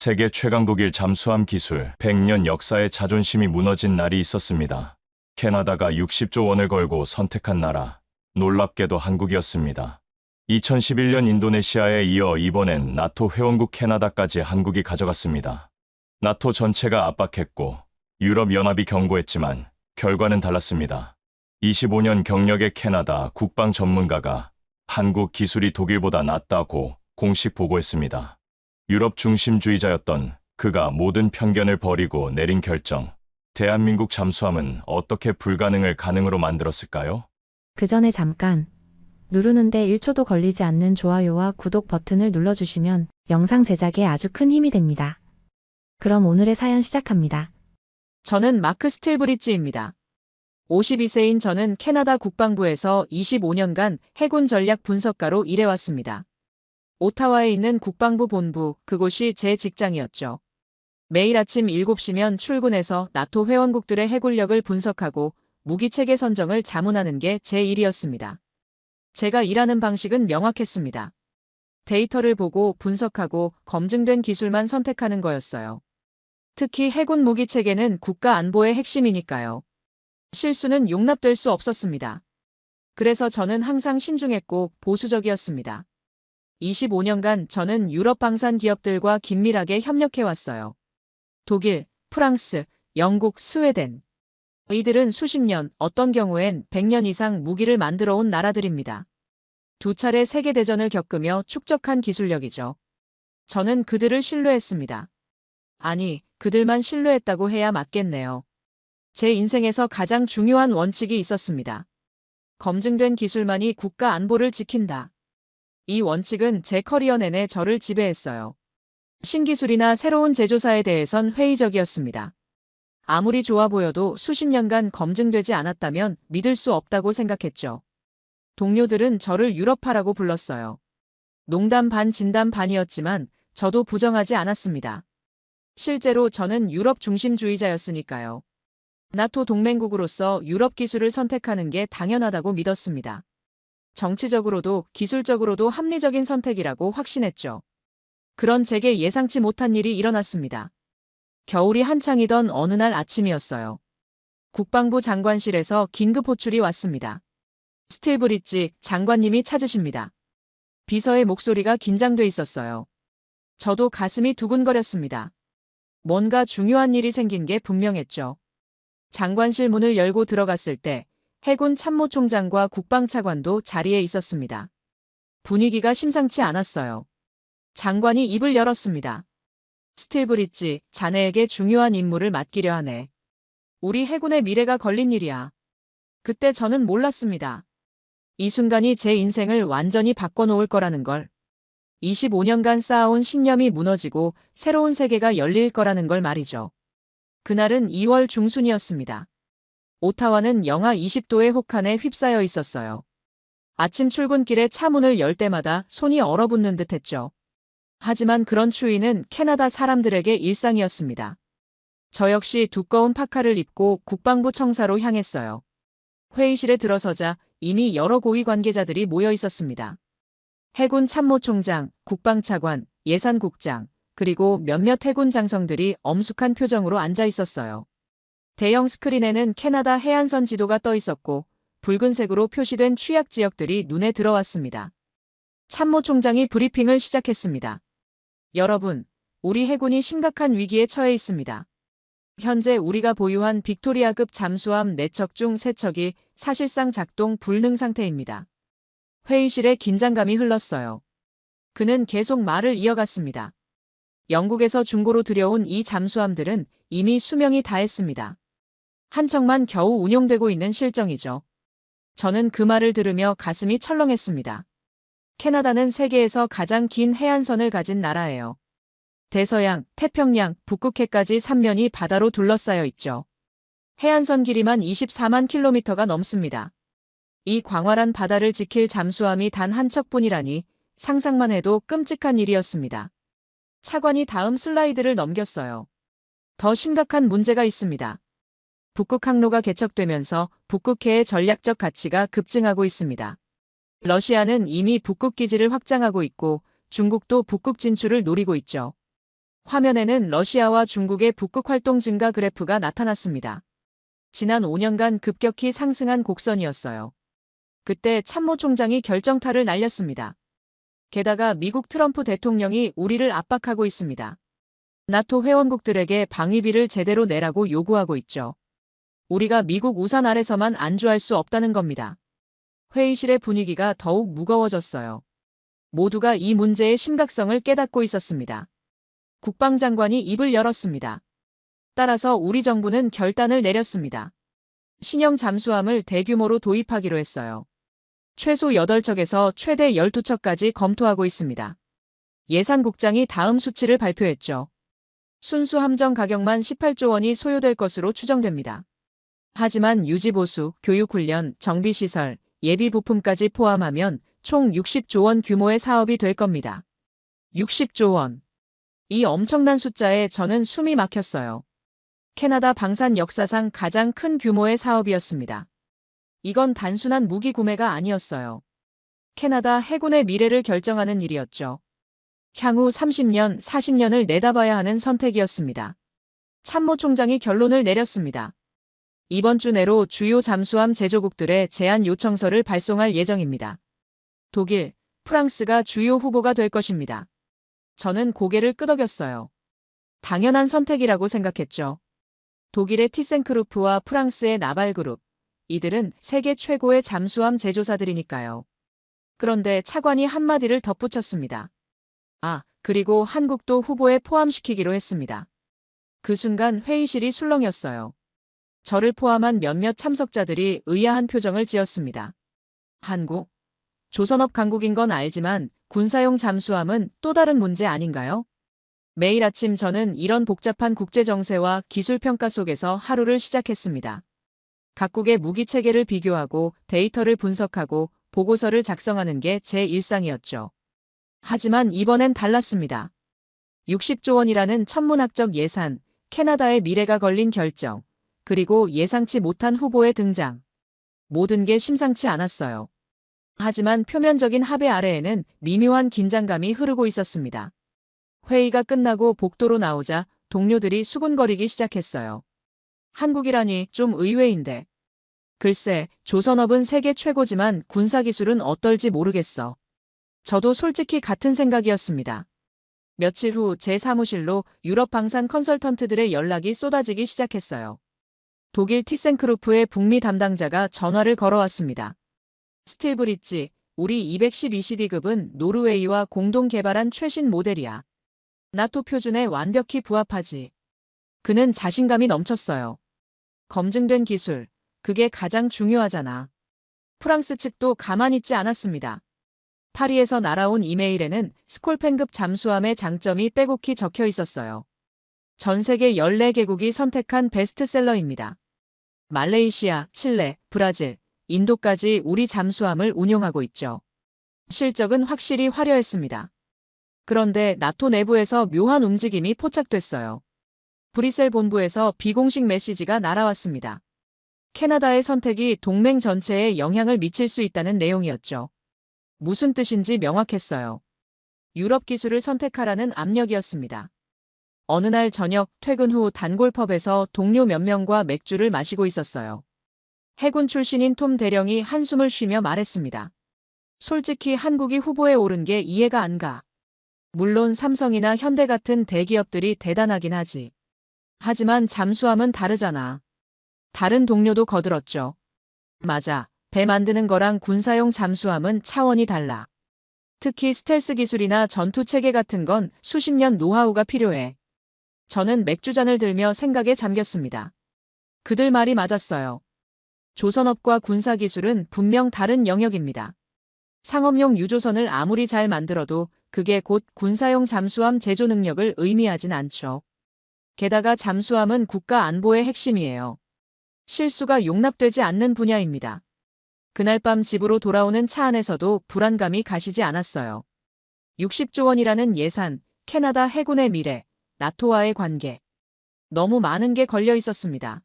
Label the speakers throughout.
Speaker 1: 세계 최강 독일 잠수함 기술 100년 역사의 자존심이 무너진 날이 있었습니다. 캐나다가 60조 원을 걸고 선택한 나라, 놀랍게도 한국이었습니다. 2011년 인도네시아에 이어 이번엔 나토 회원국 캐나다까지 한국이 가져갔습니다. 나토 전체가 압박했고 유럽연합이 경고했지만 결과는 달랐습니다. 25년 경력의 캐나다 국방 전문가가 한국 기술이 독일보다 낫다고 공식 보고했습니다. 유럽 중심주의자였던 그가 모든 편견을 버리고 내린 결정. 대한민국 잠수함은 어떻게 불가능을 가능으로 만들었을까요?
Speaker 2: 그 전에 잠깐 누르는데 1초도 걸리지 않는 좋아요와 구독 버튼을 눌러주시면 영상 제작에 아주 큰 힘이 됩니다. 그럼 오늘의 사연 시작합니다.
Speaker 3: 저는 마크 스틸브리지입니다. 52세인 저는 캐나다 국방부에서 25년간 해군 전략 분석가로 일해왔습니다. 오타와에 있는 국방부 본부, 그곳이 제 직장이었죠. 매일 아침 7시면 출근해서 나토 회원국들의 해군력을 분석하고 무기체계 선정을 자문하는 게 제 일이었습니다. 제가 일하는 방식은 명확했습니다. 데이터를 보고 분석하고 검증된 기술만 선택하는 거였어요. 특히 해군 무기체계는 국가 안보의 핵심이니까요. 실수는 용납될 수 없었습니다. 그래서 저는 항상 신중했고 보수적이었습니다. 25년간 저는 유럽 방산 기업들과 긴밀하게 협력해왔어요. 독일, 프랑스, 영국, 스웨덴. 이들은 수십 년, 어떤 경우엔 100년 이상 무기를 만들어 온 나라들입니다. 두 차례 세계대전을 겪으며 축적한 기술력이죠. 저는 그들을 신뢰했습니다. 아니, 그들만 신뢰했다고 해야 맞겠네요. 제 인생에서 가장 중요한 원칙이 있었습니다. 검증된 기술만이 국가 안보를 지킨다. 이 원칙은 제 커리어 내내 저를 지배했어요. 신기술이나 새로운 제조사에 대해선 회의적이었습니다. 아무리 좋아 보여도 수십 년간 검증되지 않았다면 믿을 수 없다고 생각했죠. 동료들은 저를 유럽파라고 불렀어요. 농담 반 진담 반이었지만 저도 부정하지 않았습니다. 실제로 저는 유럽 중심주의자였으니까요. 나토 동맹국으로서 유럽 기술을 선택하는 게 당연하다고 믿었습니다. 정치적으로도 기술적으로도 합리적인 선택이라고 확신했죠. 그런 제게 예상치 못한 일이 일어났습니다. 겨울이 한창이던 어느 날 아침이었어요. 국방부 장관실에서 긴급 호출이 왔습니다. 스틸브리지 장관님이 찾으십니다. 비서의 목소리가 긴장돼 있었어요. 저도 가슴이 두근거렸습니다. 뭔가 중요한 일이 생긴 게 분명했죠. 장관실 문을 열고 들어갔을 때 해군 참모총장과 국방차관도 자리에 있었습니다. 분위기가 심상치 않았어요. 장관이 입을 열었습니다. 스틸브리지, 자네에게 중요한 임무를 맡기려 하네. 우리 해군의 미래가 걸린 일이야. 그때 저는 몰랐습니다. 이 순간이 제 인생을 완전히 바꿔놓을 거라는 걸. 25년간 쌓아온 신념이 무너지고 새로운 세계가 열릴 거라는 걸 말이죠. 그날은 2월 중순이었습니다. 오타와는 영하 20도의 혹한에 휩싸여 있었어요. 아침 출근길에 차 문을 열 때마다 손이 얼어붙는 듯 했죠. 하지만 그런 추위는 캐나다 사람들에게 일상이었습니다. 저 역시 두꺼운 파카를 입고 국방부 청사로 향했어요. 회의실에 들어서자 이미 여러 고위 관계자들이 모여 있었습니다. 해군 참모총장, 국방차관, 예산국장, 그리고 몇몇 해군 장성들이 엄숙한 표정으로 앉아 있었어요. 대형 스크린에는 캐나다 해안선 지도가 떠 있었고 붉은색으로 표시된 취약 지역들이 눈에 들어왔습니다. 참모총장이 브리핑을 시작했습니다. 여러분, 우리 해군이 심각한 위기에 처해 있습니다. 현재 우리가 보유한 빅토리아급 잠수함 4척 중 3척이 사실상 작동 불능 상태입니다. 회의실에 긴장감이 흘렀어요. 그는 계속 말을 이어갔습니다. 영국에서 중고로 들여온 이 잠수함들은 이미 수명이 다했습니다. 한 척만 겨우 운용되고 있는 실정이죠. 저는 그 말을 들으며 가슴이 철렁했습니다. 캐나다는 세계에서 가장 긴 해안선을 가진 나라예요. 대서양, 태평양, 북극해까지 3면이 바다로 둘러싸여 있죠. 해안선 길이만 24만 킬로미터가 넘습니다. 이 광활한 바다를 지킬 잠수함이 단 한 척뿐이라니 상상만 해도 끔찍한 일이었습니다. 차관이 다음 슬라이드를 넘겼어요. 더 심각한 문제가 있습니다. 북극 항로가 개척되면서 북극해의 전략적 가치가 급증하고 있습니다. 러시아는 이미 북극 기지를 확장하고 있고 중국도 북극 진출을 노리고 있죠. 화면에는 러시아와 중국의 북극 활동 증가 그래프가 나타났습니다. 지난 5년간 급격히 상승한 곡선이었어요. 그때 참모 총장이 결정타를 날렸습니다. 게다가 미국 트럼프 대통령이 우리를 압박하고 있습니다. 나토 회원국들에게 방위비를 제대로 내라고 요구하고 있죠. 우리가 미국 우산 아래서만 안주할 수 없다는 겁니다. 회의실의 분위기가 더욱 무거워졌어요. 모두가 이 문제의 심각성을 깨닫고 있었습니다. 국방장관이 입을 열었습니다. 따라서 우리 정부는 결단을 내렸습니다. 신형 잠수함을 대규모로 도입하기로 했어요. 최소 8척에서 최대 12척까지 검토하고 있습니다. 예산국장이 다음 수치를 발표했죠. 순수 함정 가격만 18조 원이 소요될 것으로 추정됩니다. 하지만 유지보수, 교육훈련, 정비시설, 예비부품까지 포함하면 총 60조 원 규모의 사업이 될 겁니다. 60조 원. 이 엄청난 숫자에 저는 숨이 막혔어요. 캐나다 방산 역사상 가장 큰 규모의 사업이었습니다. 이건 단순한 무기 구매가 아니었어요. 캐나다 해군의 미래를 결정하는 일이었죠. 향후 30년, 40년을 내다봐야 하는 선택이었습니다. 참모 총장이 결론을 내렸습니다. 이번 주 내로 주요 잠수함 제조국들의 제안 요청서를 발송할 예정입니다. 독일, 프랑스가 주요 후보가 될 것입니다. 저는 고개를 끄덕였어요. 당연한 선택이라고 생각했죠. 독일의 티센크루프와 프랑스의 나발그룹, 이들은 세계 최고의 잠수함 제조사들이니까요. 그런데 차관이 한마디를 덧붙였습니다. 아, 그리고 한국도 후보에 포함시키기로 했습니다. 그 순간 회의실이 술렁였어요. 저를 포함한 몇몇 참석자들이 의아한 표정을 지었습니다. 한국? 조선업 강국인 건 알지만 군사용 잠수함은 또 다른 문제 아닌가요? 매일 아침 저는 이런 복잡한 국제정세와 기술평가 속에서 하루를 시작했습니다. 각국의 무기체계를 비교하고 데이터를 분석하고 보고서를 작성하는 게 제 일상이었죠. 하지만 이번엔 달랐습니다. 60조 원이라는 천문학적 예산, 캐나다의 미래가 걸린 결정, 그리고 예상치 못한 후보의 등장. 모든 게 심상치 않았어요. 하지만 표면적인 합의 아래에는 미묘한 긴장감이 흐르고 있었습니다. 회의가 끝나고 복도로 나오자 동료들이 수군거리기 시작했어요. 한국이라니 좀 의외인데. 글쎄, 조선업은 세계 최고지만 군사기술은 어떨지 모르겠어. 저도 솔직히 같은 생각이었습니다. 며칠 후 제 사무실로 유럽 방산 컨설턴트들의 연락이 쏟아지기 시작했어요. 독일 티센크루프의 북미 담당자가 전화를 걸어왔습니다. 스틸브리지, 우리 212CD급은 노르웨이와 공동 개발한 최신 모델이야. 나토 표준에 완벽히 부합하지. 그는 자신감이 넘쳤어요. 검증된 기술, 그게 가장 중요하잖아. 프랑스 측도 가만히 있지 않았습니다. 파리에서 날아온 이메일에는 스콜펜급 잠수함의 장점이 빼곡히 적혀 있었어요. 전 세계 14개국이 선택한 베스트셀러입니다. 말레이시아, 칠레, 브라질, 인도까지 우리 잠수함을 운용하고 있죠. 실적은 확실히 화려했습니다. 그런데 나토 내부에서 묘한 움직임이 포착됐어요. 브뤼셀 본부에서 비공식 메시지가 날아왔습니다. 캐나다의 선택이 동맹 전체에 영향을 미칠 수 있다는 내용이었죠. 무슨 뜻인지 명확했어요. 유럽 기술을 선택하라는 압력이었습니다. 어느 날 저녁 퇴근 후 단골펍에서 동료 몇 명과 맥주를 마시고 있었어요. 해군 출신인 톰 대령이 한숨을 쉬며 말했습니다. 솔직히 한국이 후보에 오른 게 이해가 안 가. 물론 삼성이나 현대 같은 대기업들이 대단하긴 하지. 하지만 잠수함은 다르잖아. 다른 동료도 거들었죠. 맞아. 배 만드는 거랑 군사용 잠수함은 차원이 달라. 특히 스텔스 기술이나 전투 체계 같은 건 수십 년 노하우가 필요해. 저는 맥주잔을 들며 생각에 잠겼습니다. 그들 말이 맞았어요. 조선업과 군사기술은 분명 다른 영역입니다. 상업용 유조선을 아무리 잘 만들어도 그게 곧 군사용 잠수함 제조 능력을 의미하진 않죠. 게다가 잠수함은 국가 안보의 핵심이에요. 실수가 용납되지 않는 분야입니다. 그날 밤 집으로 돌아오는 차 안에서도 불안감이 가시지 않았어요. 60조 원이라는 예산, 캐나다 해군의 미래, 나토와의 관계. 너무 많은 게 걸려 있었습니다.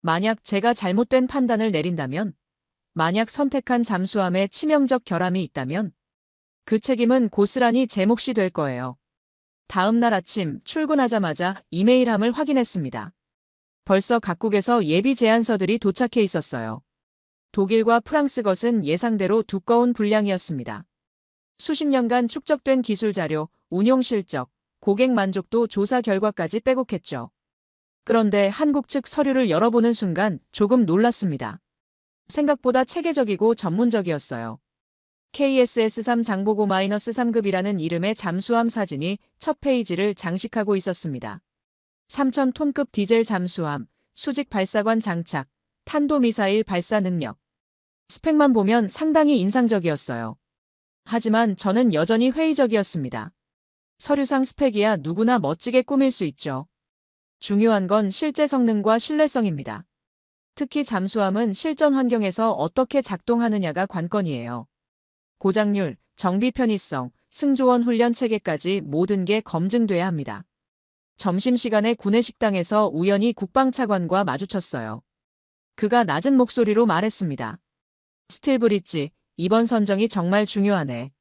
Speaker 3: 만약 제가 잘못된 판단을 내린다면, 만약 선택한 잠수함에 치명적 결함이 있다면, 그 책임은 고스란히 제 몫이 될 거예요. 다음 날 아침 출근하자마자 이메일함을 확인했습니다. 벌써 각국에서 예비 제안서들이 도착해 있었어요. 독일과 프랑스 것은 예상대로 두꺼운 분량이었습니다. 수십 년간 축적된 기술 자료, 운용 실적, 고객 만족도 조사 결과까지 빼곡했죠. 그런데 한국 측 서류를 열어보는 순간 조금 놀랐습니다. 생각보다 체계적이고 전문적이었어요. KSS-3 장보고-3급이라는 이름의 잠수함 사진이 첫 페이지를 장식하고 있었습니다. 3,000톤급 디젤 잠수함, 수직 발사관 장착, 탄도미사일 발사 능력. 스펙만 보면 상당히 인상적이었어요. 하지만 저는 여전히 회의적이었습니다. 서류상 스펙이야 누구나 멋지게 꾸밀 수 있죠. 중요한 건 실제 성능과 신뢰성입니다. 특히 잠수함은 실전 환경에서 어떻게 작동하느냐가 관건이에요. 고장률, 정비 편의성, 승조원 훈련 체계까지 모든 게 검증돼야 합니다. 점심시간에 구내식당에서 우연히 국방차관과 마주쳤어요. 그가 낮은 목소리로 말했습니다. 스틸브리지, 이번 선정이 정말 중요하네.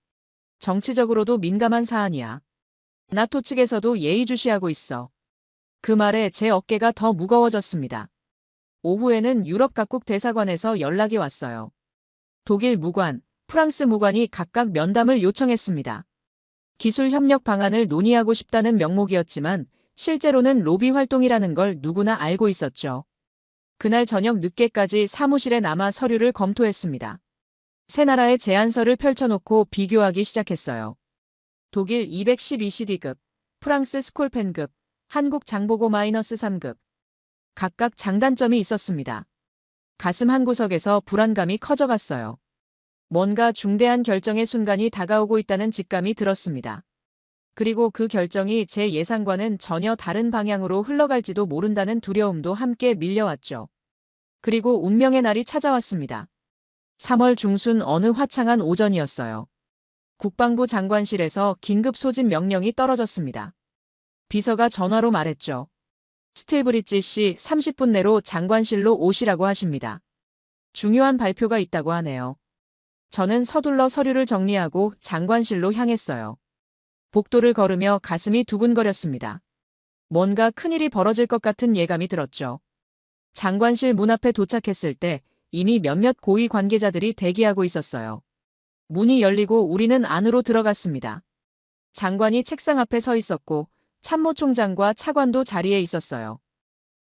Speaker 3: 정치적으로도 민감한 사안이야. 나토 측에서도 예의주시하고 있어. 그 말에 제 어깨가 더 무거워졌습니다. 오후에는 유럽 각국 대사관에서 연락이 왔어요. 독일 무관, 프랑스 무관이 각각 면담을 요청했습니다. 기술 협력 방안을 논의하고 싶다는 명목이었지만 실제로는 로비 활동이라는 걸 누구나 알고 있었죠. 그날 저녁 늦게까지 사무실에 남아 서류를 검토했습니다. 세 나라의 제안서를 펼쳐놓고 비교하기 시작했어요. 독일 212CD급, 프랑스 스콜펜급, 한국 장보고-3급. 각각 장단점이 있었습니다. 가슴 한구석에서 불안감이 커져갔어요. 뭔가 중대한 결정의 순간이 다가오고 있다는 직감이 들었습니다. 그리고 그 결정이 제 예상과는 전혀 다른 방향으로 흘러갈지도 모른다는 두려움도 함께 밀려왔죠. 그리고 운명의 날이 찾아왔습니다. 3월 중순 어느 화창한 오전이었어요. 국방부 장관실에서 긴급 소집 명령이 떨어졌습니다. 비서가 전화로 말했죠. 스틸브리지 씨 30분 내로 장관실로 오시라고 하십니다. 중요한 발표가 있다고 하네요. 저는 서둘러 서류를 정리하고 장관실로 향했어요. 복도를 걸으며 가슴이 두근거렸습니다. 뭔가 큰일이 벌어질 것 같은 예감이 들었죠. 장관실 문 앞에 도착했을 때 이미 몇몇 고위 관계자들이 대기하고 있었어요. 문이 열리고 우리는 안으로 들어갔습니다. 장관이 책상 앞에 서 있었고 참모총장과 차관도 자리에 있었어요.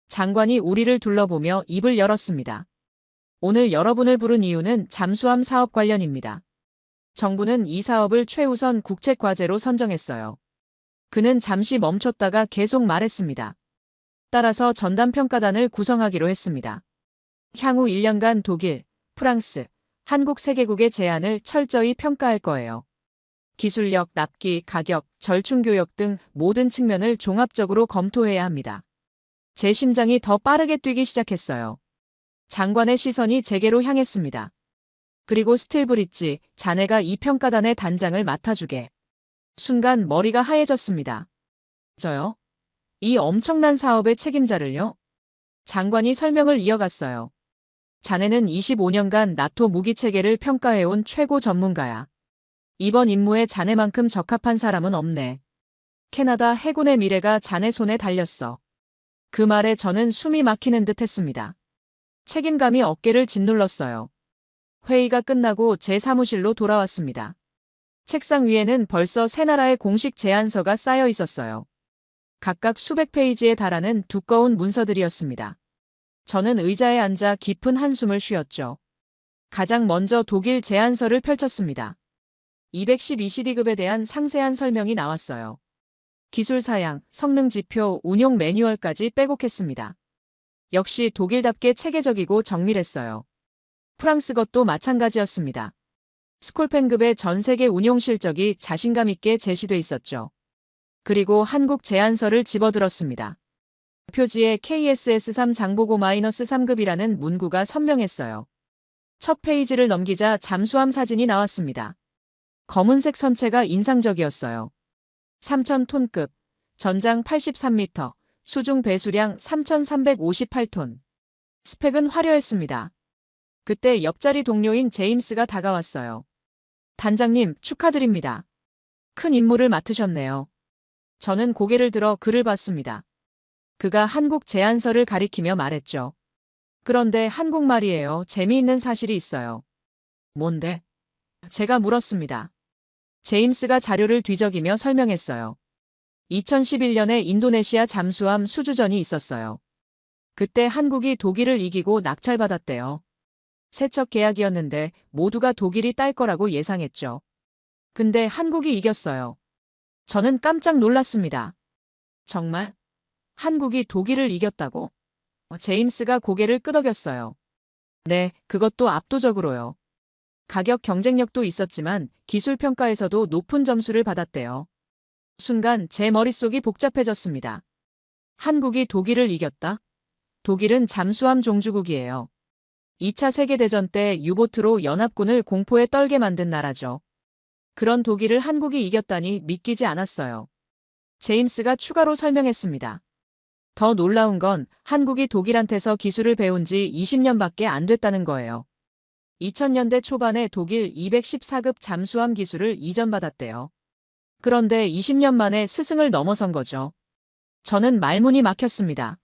Speaker 3: 장관이 우리를 둘러보며 입을 열었습니다. 오늘 여러분을 부른 이유는 잠수함 사업 관련입니다. 정부는 이 사업을 최우선 국책과제로 선정했어요. 그는 잠시 멈췄다가 계속 말했습니다. 따라서 전담평가단을 구성하기로 했습니다. 향후 1년간 독일, 프랑스, 한국 3개국의 제안을 철저히 평가할 거예요. 기술력, 납기, 가격, 절충교역 등 모든 측면을 종합적으로 검토해야 합니다. 제 심장이 더 빠르게 뛰기 시작했어요. 장관의 시선이 제게로 향했습니다. 그리고 스틸브리지, 자네가 이 평가단의 단장을 맡아주게. 순간 머리가 하얘졌습니다. 저요? 이 엄청난 사업의 책임자를요? 장관이 설명을 이어갔어요. 자네는 25년간 나토 무기체계를 평가해온 최고 전문가야. 이번 임무에 자네만큼 적합한 사람은 없네. 캐나다 해군의 미래가 자네 손에 달렸어. 그 말에 저는 숨이 막히는 듯 했습니다. 책임감이 어깨를 짓눌렀어요. 회의가 끝나고 제 사무실로 돌아왔습니다. 책상 위에는 벌써 세 나라의 공식 제안서가 쌓여 있었어요. 각각 수백 페이지에 달하는 두꺼운 문서들이었습니다. 저는 의자에 앉아 깊은 한숨을 쉬었죠. 가장 먼저 독일 제안서를 펼쳤습니다. 212CD급에 대한 상세한 설명이 나왔어요. 기술 사양, 성능 지표, 운용 매뉴얼까지 빼곡했습니다. 역시 독일답게 체계적이고 정밀했어요. 프랑스 것도 마찬가지였습니다. 스콜펜급의 전 세계 운용 실적이 자신감 있게 제시돼 있었죠. 그리고 한국 제안서를 집어들었습니다. 표지에 KSS-3 장보고-3급이라는 문구가 선명했어요. 첫 페이지를 넘기자 잠수함 사진이 나왔습니다. 검은색 선체가 인상적이었어요. 3,000톤급, 전장 83m, 수중 배수량 3,358톤. 스펙은 화려했습니다. 그때 옆자리 동료인 제임스가 다가왔어요. 단장님, 축하드립니다. 큰 임무를 맡으셨네요. 저는 고개를 들어 그를 봤습니다. 그가 한국 제안서를 가리키며 말했죠. 그런데 한국말이에요. 재미있는 사실이 있어요. 뭔데? 제가 물었습니다. 제임스가 자료를 뒤적이며 설명했어요. 2011년에 인도네시아 잠수함 수주전이 있었어요. 그때 한국이 독일을 이기고 낙찰받았대요. 세척 계약이었는데 모두가 독일이 딸 거라고 예상했죠. 근데 한국이 이겼어요. 저는 깜짝 놀랐습니다. 정말? 한국이 독일을 이겼다고? 제임스가 고개를 끄덕였어요. 네, 그것도 압도적으로요. 가격 경쟁력도 있었지만 기술 평가에서도 높은 점수를 받았대요. 순간 제 머릿속이 복잡해졌습니다. 한국이 독일을 이겼다? 독일은 잠수함 종주국이에요. 2차 세계대전 때 유보트로 연합군을 공포에 떨게 만든 나라죠. 그런 독일을 한국이 이겼다니 믿기지 않았어요. 제임스가 추가로 설명했습니다. 더 놀라운 건 한국이 독일한테서 기술을 배운 지 20년밖에 안 됐다는 거예요. 2000년대 초반에 독일 214급 잠수함 기술을 이전받았대요. 그런데 20년 만에 스승을 넘어선 거죠. 저는 말문이 막혔습니다.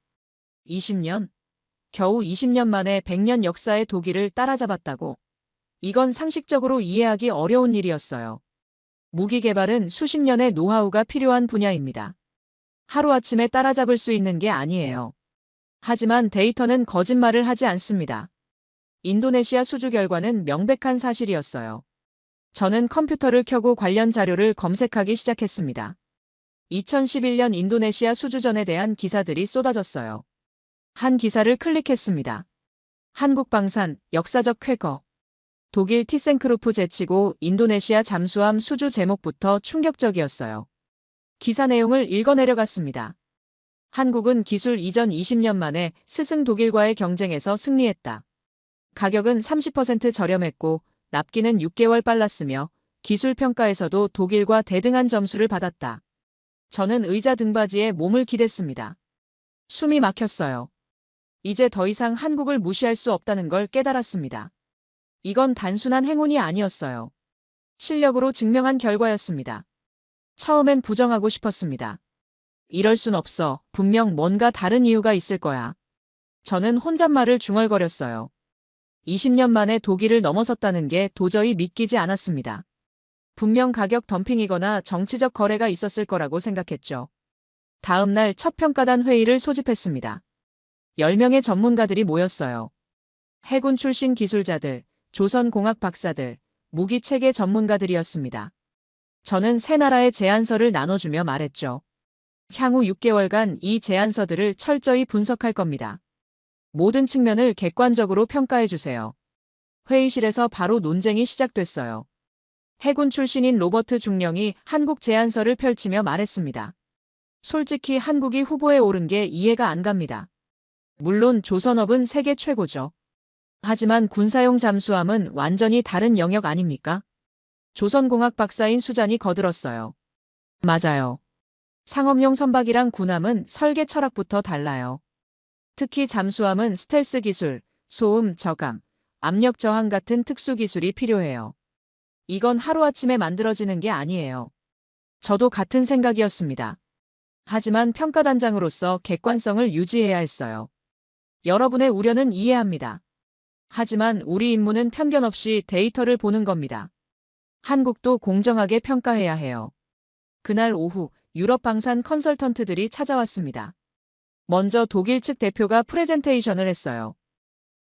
Speaker 3: 20년? 겨우 20년 만에 100년 역사의 독일을 따라잡았다고. 이건 상식적으로 이해하기 어려운 일이었어요. 무기 개발은 수십 년의 노하우가 필요한 분야입니다. 하루아침에 따라잡을 수 있는 게 아니에요. 하지만 데이터는 거짓말을 하지 않습니다. 인도네시아 수주 결과는 명백한 사실이었어요. 저는 컴퓨터를 켜고 관련 자료를 검색하기 시작했습니다. 2011년 인도네시아 수주전에 대한 기사들이 쏟아졌어요. 한 기사를 클릭했습니다. 한국 방산, 역사적 쾌거. 독일 티센크루프 제치고 인도네시아 잠수함 수주 제목부터 충격적이었어요. 기사 내용을 읽어내려갔습니다. 한국은 기술 이전 20년 만에 스승 독일과의 경쟁에서 승리했다. 가격은 30% 저렴했고 납기는 6개월 빨랐으며 기술 평가에서도 독일과 대등한 점수를 받았다. 저는 의자 등받이에 몸을 기댔습니다. 숨이 막혔어요. 이제 더 이상 한국을 무시할 수 없다는 걸 깨달았습니다. 이건 단순한 행운이 아니었어요. 실력으로 증명한 결과였습니다. 처음엔 부정하고 싶었습니다. 이럴 순 없어. 분명 뭔가 다른 이유가 있을 거야. 저는 혼잣말을 중얼거렸어요. 20년 만에 독일을 넘어섰다는 게 도저히 믿기지 않았습니다. 분명 가격 덤핑이거나 정치적 거래가 있었을 거라고 생각했죠. 다음 날 첫 평가단 회의를 소집했습니다. 10명의 전문가들이 모였어요. 해군 출신 기술자들, 조선공학 박사들, 무기체계 전문가들이었습니다. 저는 세 나라의 제안서를 나눠주며 말했죠. 향후 6개월간 이 제안서들을 철저히 분석할 겁니다. 모든 측면을 객관적으로 평가해 주세요. 회의실에서 바로 논쟁이 시작됐어요. 해군 출신인 로버트 중령이 한국 제안서를 펼치며 말했습니다. 솔직히 한국이 후보에 오른 게 이해가 안 갑니다. 물론 조선업은 세계 최고죠. 하지만 군사용 잠수함은 완전히 다른 영역 아닙니까? 조선공학 박사인 수잔이 거들었어요. 맞아요. 상업용 선박이랑 군함은 설계 철학부터 달라요. 특히 잠수함은 스텔스 기술, 소음 저감, 압력 저항 같은 특수 기술이 필요해요. 이건 하루아침에 만들어지는 게 아니에요. 저도 같은 생각이었습니다. 하지만 평가단장으로서 객관성을 유지해야 했어요. 여러분의 우려는 이해합니다. 하지만 우리 임무는 편견 없이 데이터를 보는 겁니다. 한국도 공정하게 평가해야 해요. 그날 오후 유럽 방산 컨설턴트들이 찾아왔습니다. 먼저 독일 측 대표가 프레젠테이션을 했어요.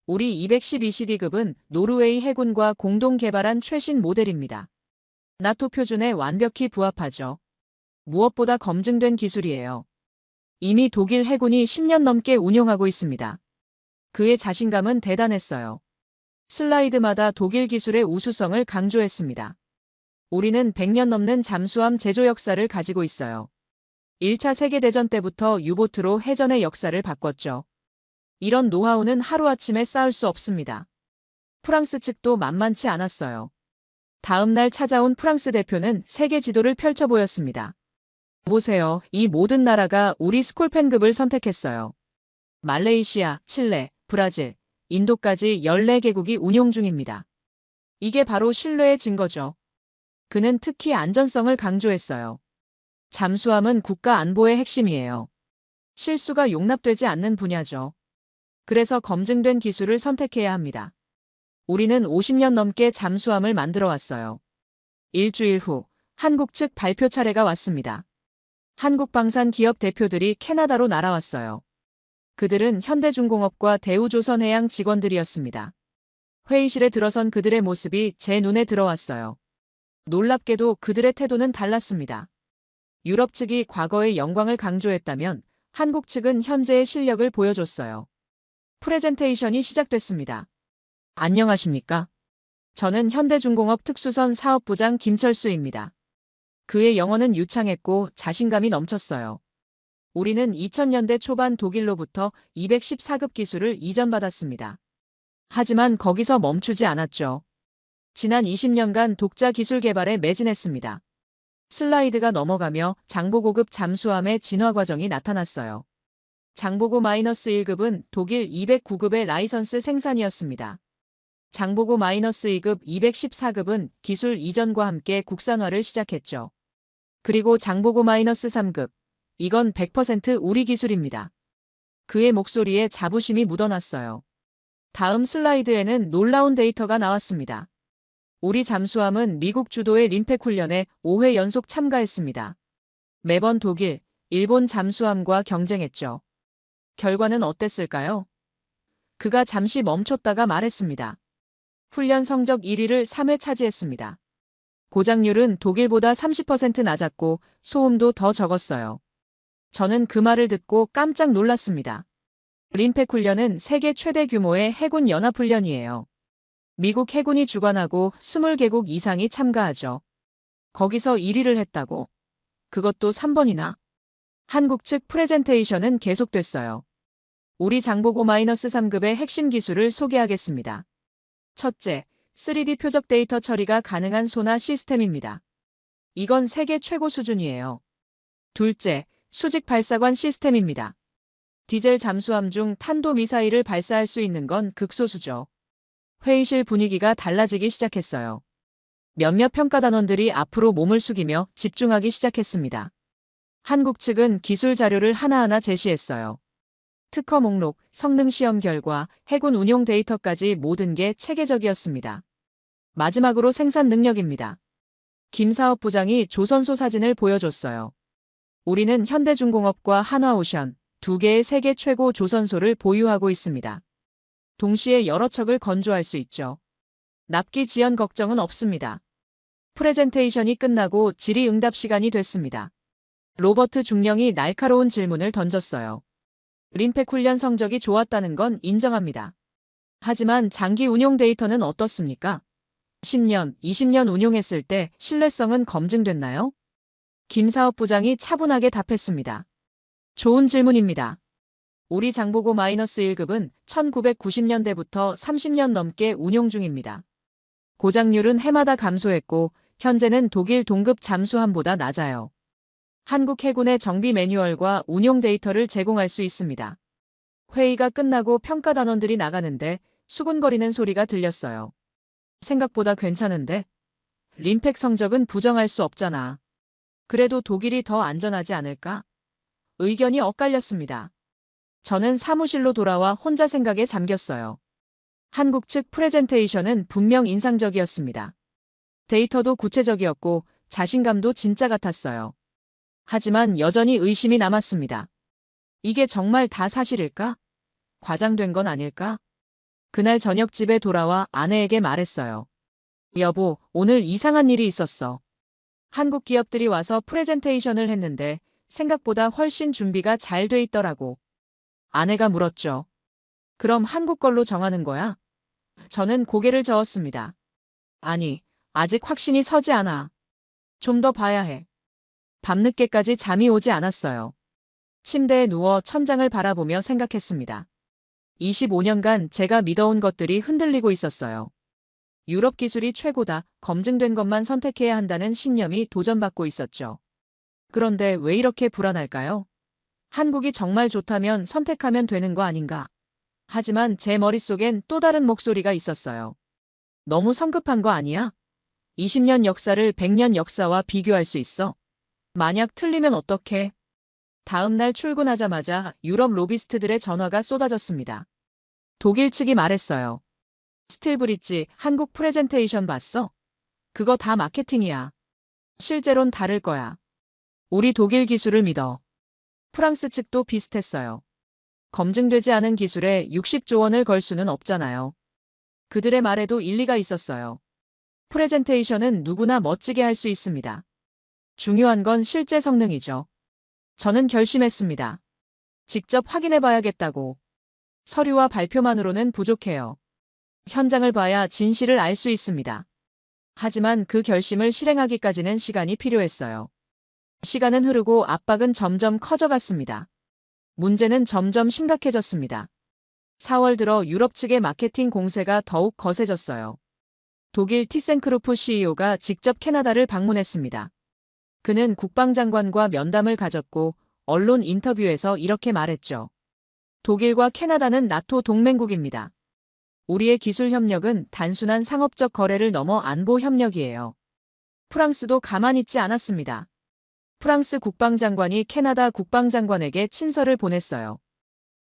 Speaker 3: 우리 212CD급은 노르웨이 해군과 공동 개발한 최신 모델입니다. 나토 표준에 완벽히 부합하죠. 무엇보다 검증된 기술이에요. 이미 독일 해군이 10년 넘게 운용하고 있습니다. 그의 자신감은 대단했어요. 슬라이드마다 독일 기술의 우수성을 강조했습니다. 우리는 100년 넘는 잠수함 제조 역사를 가지고 있어요. 1차 세계대전 때부터 유보트로 해전의 역사를 바꿨죠. 이런 노하우는 하루아침에 쌓을 수 없습니다. 프랑스 측도 만만치 않았어요. 다음 날 찾아온 프랑스 대표는 세계 지도를 펼쳐 보였습니다. 보세요. 이 모든 나라가 우리 스콜펜급을 선택했어요. 말레이시아, 칠레, 브라질, 인도까지 14개국이 운용 중입니다. 이게 바로 신뢰의 증거죠. 그는 특히 안전성을 강조했어요. 잠수함은 국가 안보의 핵심이에요. 실수가 용납되지 않는 분야죠. 그래서 검증된 기술을 선택해야 합니다. 우리는 50년 넘게 잠수함을 만들어 왔어요. 일주일 후 한국 측 발표 차례가 왔습니다. 한국방산 기업 대표들이 캐나다로 날아왔어요. 그들은 현대중공업과 대우조선해양 직원들이었습니다. 회의실에 들어선 그들의 모습이 제 눈에 들어왔어요. 놀랍게도 그들의 태도는 달랐습니다. 유럽 측이 과거의 영광을 강조했다면 한국 측은 현재의 실력을 보여줬어요. 프레젠테이션이 시작됐습니다. 안녕하십니까? 저는 현대중공업 특수선 사업부장 김철수입니다. 그의 영어는 유창했고 자신감이 넘쳤어요. 우리는 2000년대 초반 독일로부터 214급 기술을 이전받았습니다. 하지만 거기서 멈추지 않았죠. 지난 20년간 독자 기술 개발에 매진했습니다. 슬라이드가 넘어가며 장보고급 잠수함의 진화 과정이 나타났어요. 장보고 -1급은 독일 209급의 라이선스 생산이었습니다. 장보고 -2급 214급은 기술 이전과 함께 국산화를 시작했죠. 그리고 장보고 -3급, 이건 100% 우리 기술입니다. 그의 목소리에 자부심이 묻어났어요. 다음 슬라이드에는 놀라운 데이터가 나왔습니다. 우리 잠수함은 미국 주도의 림팩 훈련에 5회 연속 참가했습니다. 매번 독일, 일본 잠수함과 경쟁했죠. 결과는 어땠을까요? 그가 잠시 멈췄다가 말했습니다. 훈련 성적 1위를 3회 차지했습니다. 고장률은 독일보다 30% 낮았고 소음도 더 적었어요. 저는 그 말을 듣고 깜짝 놀랐습니다. 림팩 훈련은 세계 최대 규모의 해군 연합훈련이에요. 미국 해군이 주관하고 20개국 이상이 참가하죠. 거기서 1위를 했다고? 그것도 3번이나. 한국 측 프레젠테이션은 계속됐어요. 우리 장보고 -3급의 핵심 기술을 소개하겠습니다. 첫째, 3D 표적 데이터 처리가 가능한 소나 시스템입니다. 이건 세계 최고 수준이에요. 둘째, 수직 발사관 시스템입니다. 디젤 잠수함 중 탄도미사일을 발사할 수 있는 건 극소수죠. 회의실 분위기가 달라지기 시작했어요. 몇몇 평가단원들이 앞으로 몸을 숙이며 집중하기 시작했습니다. 한국 측은 기술 자료를 하나하나 제시했어요. 특허 목록, 성능 시험 결과, 해군 운용 데이터까지 모든 게 체계적이었습니다. 마지막으로 생산 능력입니다. 김 사업부장이 조선소 사진을 보여줬어요. 우리는 현대중공업과 한화오션, 두 개의 세계 최고 조선소를 보유하고 있습니다. 동시에 여러 척을 건조할 수 있죠. 납기 지연 걱정은 없습니다. 프레젠테이션이 끝나고 질의응답 시간이 됐습니다. 로버트 중령이 날카로운 질문을 던졌어요. 림팩 훈련 성적이 좋았다는 건 인정합니다. 하지만 장기 운용 데이터는 어떻습니까? 10년, 20년 운용했을 때 신뢰성은 검증됐나요? 김 사업부장이 차분하게 답했습니다. 좋은 질문입니다. 우리 장보고 -1급은 1990년대부터 30년 넘게 운용 중입니다. 고장률은 해마다 감소했고 현재는 독일 동급 잠수함보다 낮아요. 한국 해군의 정비 매뉴얼과 운용 데이터를 제공할 수 있습니다. 회의가 끝나고 평가단원들이 나가는데 수군거리는 소리가 들렸어요. 생각보다 괜찮은데? 림팩 성적은 부정할 수 없잖아. 그래도 독일이 더 안전하지 않을까? 의견이 엇갈렸습니다. 저는 사무실로 돌아와 혼자 생각에 잠겼어요. 한국 측 프레젠테이션은 분명 인상적이었습니다. 데이터도 구체적이었고 자신감도 진짜 같았어요. 하지만 여전히 의심이 남았습니다. 이게 정말 다 사실일까? 과장된 건 아닐까? 그날 저녁 집에 돌아와 아내에게 말했어요. 여보, 오늘 이상한 일이 있었어. 한국 기업들이 와서 프레젠테이션을 했는데 생각보다 훨씬 준비가 잘 돼 있더라고. 아내가 물었죠. 그럼 한국 걸로 정하는 거야? 저는 고개를 저었습니다. 아니, 아직 확신이 서지 않아. 좀 더 봐야 해. 밤늦게까지 잠이 오지 않았어요. 침대에 누워 천장을 바라보며 생각했습니다. 25년간 제가 믿어온 것들이 흔들리고 있었어요. 유럽 기술이 최고다, 검증된 것만 선택해야 한다는 신념이 도전받고 있었죠. 그런데 왜 이렇게 불안할까요? 한국이 정말 좋다면 선택하면 되는 거 아닌가? 하지만 제 머릿속엔 또 다른 목소리가 있었어요. 너무 성급한 거 아니야? 20년 역사를 100년 역사와 비교할 수 있어? 만약 틀리면 어떡해? 다음 날 출근하자마자 유럽 로비스트들의 전화가 쏟아졌습니다. 독일 측이 말했어요. 스틸브리지 한국 프레젠테이션 봤어? 그거 다 마케팅이야. 실제론 다를 거야. 우리 독일 기술을 믿어. 프랑스 측도 비슷했어요. 검증되지 않은 기술에 60조 원을 걸 수는 없잖아요. 그들의 말에도 일리가 있었어요. 프레젠테이션은 누구나 멋지게 할 수 있습니다. 중요한 건 실제 성능이죠. 저는 결심했습니다. 직접 확인해 봐야겠다고. 서류와 발표만으로는 부족해요. 현장을 봐야 진실을 알 수 있습니다. 하지만 그 결심을 실행하기까지는 시간이 필요했어요. 시간은 흐르고 압박은 점점 커져갔습니다. 문제는 점점 심각해졌습니다. 4월 들어 유럽 측의 마케팅 공세가 더욱 거세졌어요. 독일 티센크루프 CEO가 직접 캐나다를 방문했습니다. 그는 국방장관과 면담을 가졌고 언론 인터뷰에서 이렇게 말했죠. 독일과 캐나다는 나토 동맹국입니다. 우리의 기술 협력은 단순한 상업적 거래를 넘어 안보 협력이에요. 프랑스도 가만히 있지 않았습니다. 프랑스 국방장관이 캐나다 국방장관에게 친서를 보냈어요.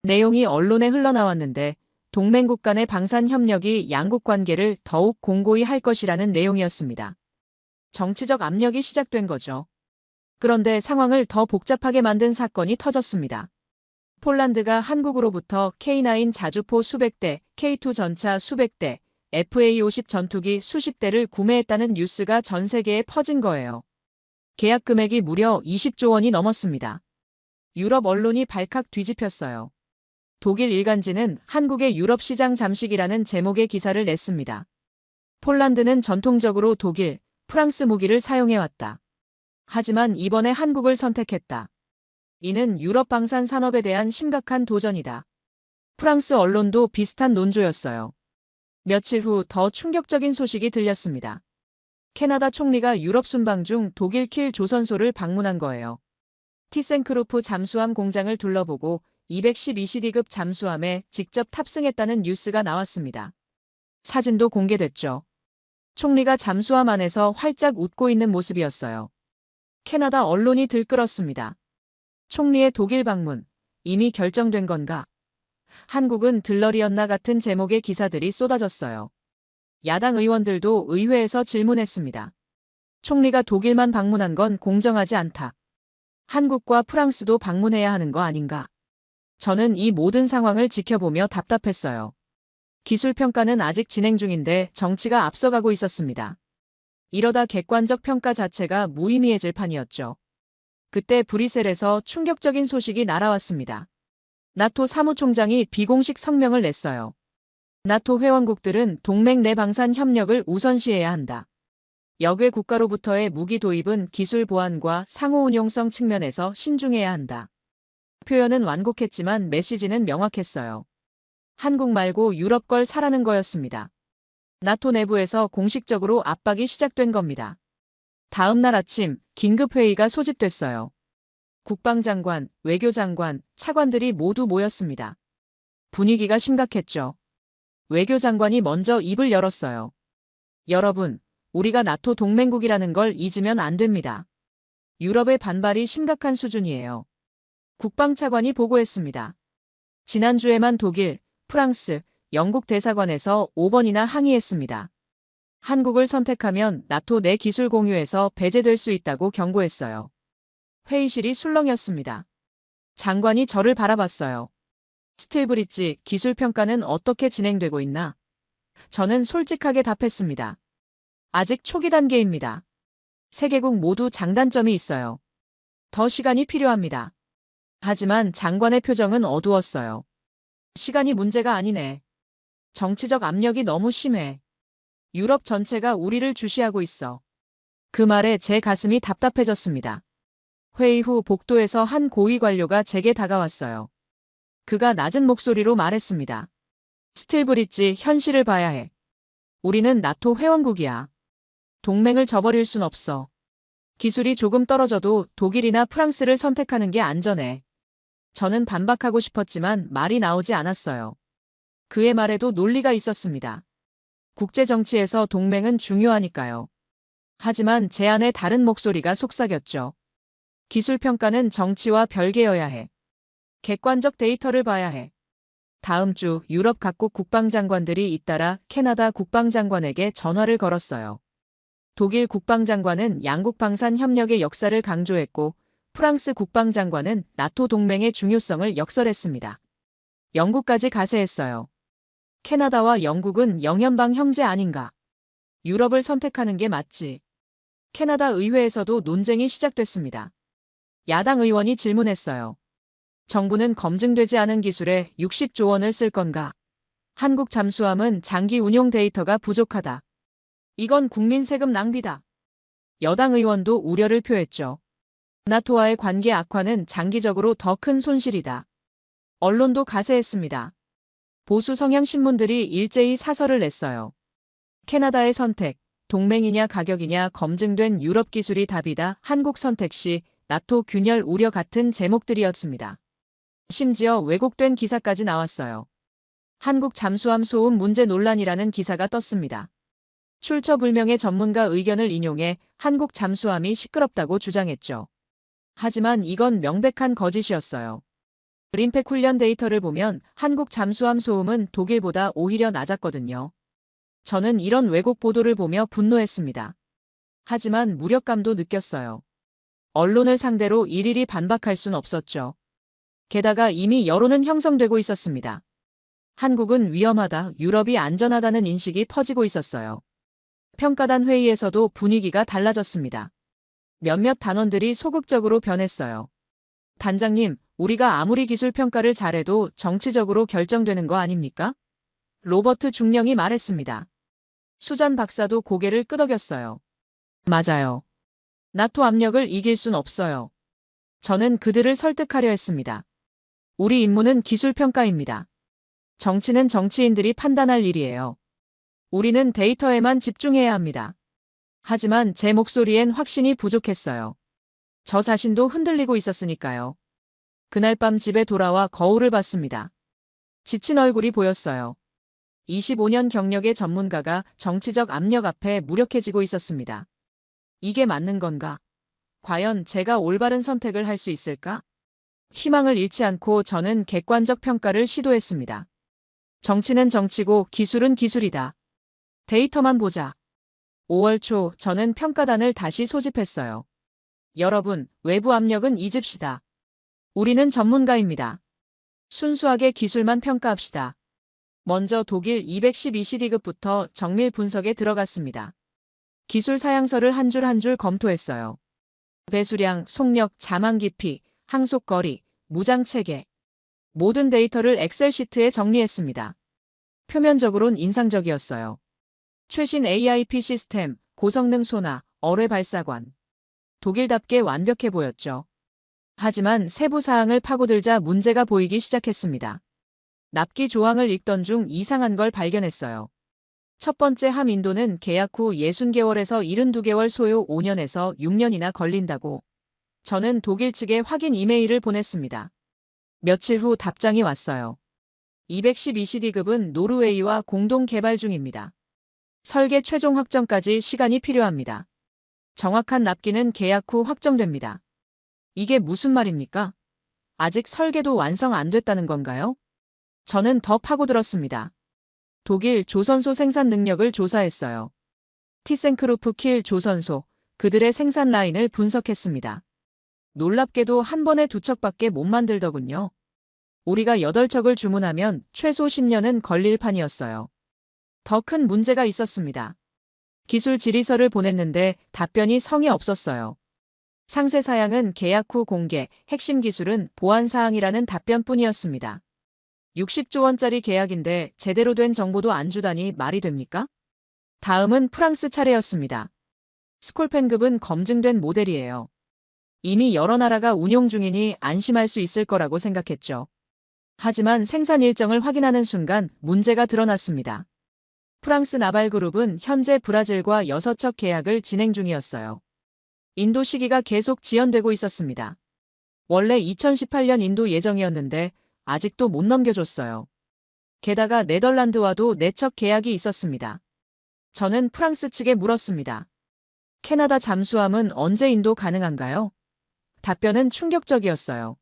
Speaker 3: 내용이 언론에 흘러나왔는데 동맹국 간의 방산 협력이 양국 관계를 더욱 공고히 할 것이라는 내용이었습니다. 정치적 압력이 시작된 거죠. 그런데 상황을 더 복잡하게 만든 사건이 터졌습니다. 폴란드가 한국으로부터 K9 자주포 수백 대, K2 전차 수백 대, FA-50 전투기 수십 대를 구매했다는 뉴스가 전 세계에 퍼진 거예요. 계약 금액이 무려 20조 원이 넘었습니다. 유럽 언론이 발칵 뒤집혔어요. 독일 일간지는 한국의 유럽 시장 잠식이라는 제목의 기사를 냈습니다. 폴란드는 전통적으로 독일, 프랑스 무기를 사용해왔다. 하지만 이번에 한국을 선택했다. 이는 유럽 방산 산업에 대한 심각한 도전이다. 프랑스 언론도 비슷한 논조였어요. 며칠 후 더 충격적인 소식이 들렸습니다. 캐나다 총리가 유럽 순방 중 독일 킬 조선소를 방문한 거예요. 티센크루프 잠수함 공장을 둘러보고 212CD급 잠수함에 직접 탑승했다는 뉴스가 나왔습니다. 사진도 공개됐죠. 총리가 잠수함 안에서 활짝 웃고 있는 모습이었어요. 캐나다 언론이 들끓었습니다. 총리의 독일 방문, 이미 결정된 건가? 한국은 들러리였나 같은 제목의 기사들이 쏟아졌어요. 야당 의원들도 의회에서 질문했습니다. 총리가 독일만 방문한 건 공정하지 않다. 한국과 프랑스도 방문해야 하는 거 아닌가? 저는 이 모든 상황을 지켜보며 답답했어요. 기술 평가는 아직 진행 중인데 정치가 앞서가고 있었습니다. 이러다 객관적 평가 자체가 무의미해질 판이었죠. 그때 브뤼셀에서 충격적인 소식이 날아왔습니다. 나토 사무총장이 비공식 성명을 냈어요. 나토 회원국들은 동맹 내 방산 협력을 우선시해야 한다. 역외 국가로부터의 무기 도입은 기술 보안과 상호 운용성 측면에서 신중해야 한다. 표현은 완곡했지만 메시지는 명확했어요. 한국 말고 유럽 걸 사라는 거였습니다. 나토 내부에서 공식적으로 압박이 시작된 겁니다. 다음 날 아침 긴급회의가 소집됐어요. 국방장관, 외교장관, 차관들이 모두 모였습니다. 분위기가 심각했죠. 외교장관이 먼저 입을 열었어요. 여러분, 우리가 나토 동맹국이라는 걸 잊으면 안 됩니다. 유럽의 반발이 심각한 수준이에요. 국방차관이 보고했습니다. 지난주에만 독일, 프랑스, 영국 대사관에서 5번이나 항의했습니다. 한국을 선택하면 나토 내 기술 공유에서 배제될 수 있다고 경고했어요. 회의실이 술렁였습니다. 장관이 저를 바라봤어요. 스틸브리지 기술 평가는 어떻게 진행되고 있나? 저는 솔직하게 답했습니다. 아직 초기 단계입니다. 세 개국 모두 장단점이 있어요. 더 시간이 필요합니다. 하지만 장관의 표정은 어두웠어요. 시간이 문제가 아니네. 정치적 압력이 너무 심해. 유럽 전체가 우리를 주시하고 있어. 그 말에 제 가슴이 답답해졌습니다. 회의 후 복도에서 한 고위 관료가 제게 다가왔어요. 그가 낮은 목소리로 말했습니다. 스틸브리지 현실을 봐야 해. 우리는 나토 회원국이야. 동맹을 저버릴 순 없어. 기술이 조금 떨어져도 독일이나 프랑스를 선택하는 게 안전해. 저는 반박하고 싶었지만 말이 나오지 않았어요. 그의 말에도 논리가 있었습니다. 국제 정치에서 동맹은 중요하니까요. 하지만 제 안에 다른 목소리가 속삭였죠. 기술 평가는 정치와 별개여야 해. 객관적 데이터를 봐야 해. 다음 주 유럽 각국 국방장관들이 잇따라 캐나다 국방장관에게 전화를 걸었어요. 독일 국방장관은 양국 방산 협력의 역사를 강조했고 프랑스 국방장관은 나토 동맹의 중요성을 역설했습니다. 영국까지 가세했어요. 캐나다와 영국은 영연방 형제 아닌가? 유럽을 선택하는 게 맞지. 캐나다 의회에서도 논쟁이 시작됐습니다. 야당 의원이 질문했어요. 정부는 검증되지 않은 기술에 60조 원을 쓸 건가? 한국 잠수함은 장기 운용 데이터가 부족하다. 이건 국민 세금 낭비다. 여당 의원도 우려를 표했죠. 나토와의 관계 악화는 장기적으로 더 큰 손실이다. 언론도 가세했습니다. 보수 성향 신문들이 일제히 사설을 냈어요. 캐나다의 선택, 동맹이냐 가격이냐 검증된 유럽 기술이 답이다. 한국 선택 시 나토 균열 우려 같은 제목들이었습니다. 심지어 왜곡된 기사까지 나왔어요. 한국 잠수함 소음 문제 논란이라는 기사가 떴습니다. 출처불명의 전문가 의견을 인용해 한국 잠수함이 시끄럽다고 주장했죠. 하지만 이건 명백한 거짓이었어요. 림팩 훈련 데이터를 보면 한국 잠수함 소음은 독일보다 오히려 낮았거든요. 저는 이런 왜곡 보도를 보며 분노했습니다. 하지만 무력감도 느꼈어요. 언론을 상대로 일일이 반박할 순 없었죠. 게다가 이미 여론은 형성되고 있었습니다. 한국은 위험하다, 유럽이 안전하다는 인식이 퍼지고 있었어요. 평가단 회의에서도 분위기가 달라졌습니다. 몇몇 단원들이 소극적으로 변했어요. 단장님, 우리가 아무리 기술 평가를 잘해도 정치적으로 결정되는 거 아닙니까? 로버트 중령이 말했습니다. 수잔 박사도 고개를 끄덕였어요. 맞아요. 나토 압력을 이길 순 없어요. 저는 그들을 설득하려 했습니다. 우리 임무는 기술 평가입니다. 정치는 정치인들이 판단할 일이에요. 우리는 데이터에만 집중해야 합니다. 하지만 제 목소리엔 확신이 부족했어요. 저 자신도 흔들리고 있었으니까요. 그날 밤 집에 돌아와 거울을 봤습니다. 지친 얼굴이 보였어요. 25년 경력의 전문가가 정치적 압력 앞에 무력해지고 있었습니다. 이게 맞는 건가? 과연 제가 올바른 선택을 할 수 있을까? 희망을 잃지 않고 저는 객관적 평가를 시도했습니다. 정치는 정치고 기술은 기술이다. 데이터만 보자. 5월 초 저는 평가단을 다시 소집했어요. 여러분, 외부 압력은 잊읍시다. 우리는 전문가입니다. 순수하게 기술만 평가합시다. 먼저 독일 212CD급부터 정밀 분석에 들어갔습니다. 기술 사양서를 한 줄 한 줄 검토했어요. 배수량, 속력, 자망 깊이, 항속 거리, 무장 체계. 모든 데이터를 엑셀 시트에 정리했습니다. 표면적으론 인상적이었어요. 최신 AIP 시스템, 고성능 소나, 어뢰 발사관. 독일답게 완벽해 보였죠. 하지만 세부 사항을 파고들자 문제가 보이기 시작했습니다. 납기 조항을 읽던 중 이상한 걸 발견했어요. 첫 번째 함 인도는 계약 후 60개월에서 72개월 소요 5년에서 6년이나 걸린다고. 저는 독일 측에 확인 이메일을 보냈습니다. 며칠 후 답장이 왔어요. 212CD급은 노르웨이와 공동 개발 중입니다. 설계 최종 확정까지 시간이 필요합니다. 정확한 납기는 계약 후 확정됩니다. 이게 무슨 말입니까? 아직 설계도 완성 안 됐다는 건가요? 저는 더 파고들었습니다. 독일 조선소 생산 능력을 조사했어요. 티센크루프 킬 조선소, 그들의 생산 라인을 분석했습니다. 놀랍게도 한 번에 2척밖에 못 만들더군요. 우리가 8척을 주문하면 최소 10년은 걸릴 판이었어요. 더 큰 문제가 있었습니다. 기술 질의서를 보냈는데 답변이 성의 없었어요. 상세 사양은 계약 후 공개, 핵심 기술은 보안 사항이라는 답변뿐이었습니다. 60조 원짜리 계약인데 제대로 된 정보도 안 주다니 말이 됩니까? 다음은 프랑스 차례였습니다. 스콜펜급은 검증된 모델이에요. 이미 여러 나라가 운용 중이니 안심할 수 있을 거라고 생각했죠. 하지만 생산 일정을 확인하는 순간 문제가 드러났습니다. 프랑스 나발그룹은 현재 브라질과 6척 계약을 진행 중이었어요. 인도 시기가 계속 지연되고 있었습니다. 원래 2018년 인도 예정이었는데 아직도 못 넘겨줬어요. 게다가 네덜란드와도 4척 계약이 있었습니다. 저는 프랑스 측에 물었습니다. 캐나다 잠수함은 언제 인도 가능한가요? 답변은 충격적이었어요.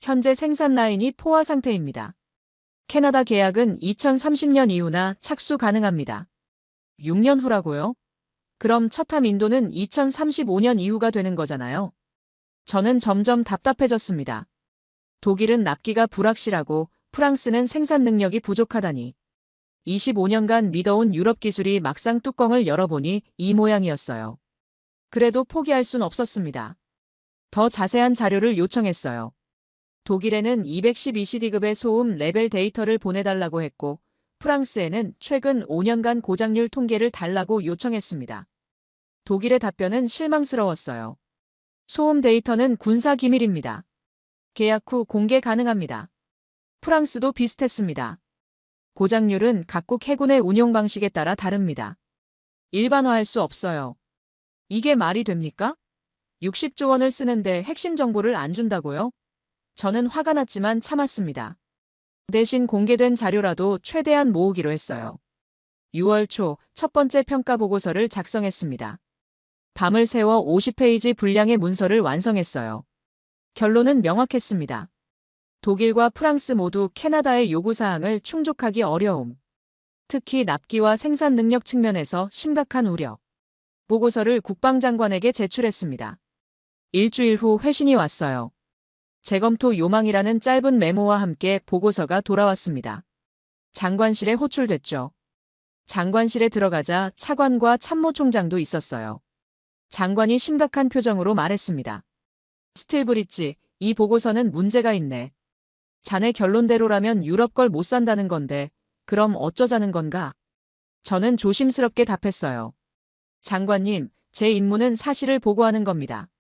Speaker 3: 현재 생산 라인이 포화 상태입니다. 캐나다 계약은 2030년 이후나 착수 가능합니다. 6년 후라고요? 그럼 첫함 인도는 2035년 이후가 되는 거잖아요. 저는 점점 답답해졌습니다. 독일은 납기가 불확실하고 프랑스는 생산 능력이 부족하다니. 25년간 믿어온 유럽 기술이 막상 뚜껑을 열어보니 이 모양이었어요. 그래도 포기할 순 없었습니다. 더 자세한 자료를 요청했어요. 독일에는 212CD급의 소음 레벨 데이터를 보내달라고 했고, 프랑스에는 최근 5년간 고장률 통계를 달라고 요청했습니다. 독일의 답변은 실망스러웠어요. 소음 데이터는 군사 기밀입니다. 계약 후 공개 가능합니다. 프랑스도 비슷했습니다. 고장률은 각국 해군의 운용 방식에 따라 다릅니다. 일반화할 수 없어요. 이게 말이 됩니까? 60조 원을 쓰는데 핵심 정보를 안 준다고요? 저는 화가 났지만 참았습니다. 대신 공개된 자료라도 최대한 모으기로 했어요. 6월 초 첫 번째 평가 보고서를 작성했습니다. 밤을 새워 50페이지 분량의 문서를 완성했어요. 결론은 명확했습니다. 독일과 프랑스 모두 캐나다의 요구사항을 충족하기 어려움. 특히 납기와 생산 능력 측면에서 심각한 우려. 보고서를 국방장관에게 제출했습니다. 일주일 후 회신이 왔어요. 재검토 요망이라는 짧은 메모와 함께 보고서가 돌아왔습니다. 장관실에 호출됐죠. 장관실에 들어가자 차관과 참모총장도 있었어요. 장관이 심각한 표정으로 말했습니다. 스틸브리지, 이 보고서는 문제가 있네. 자네 결론대로라면 유럽 걸 못 산다는 건데, 그럼 어쩌자는 건가? 저는 조심스럽게 답했어요. 장관님, 제 임무는 사실을 보고하는 겁니다.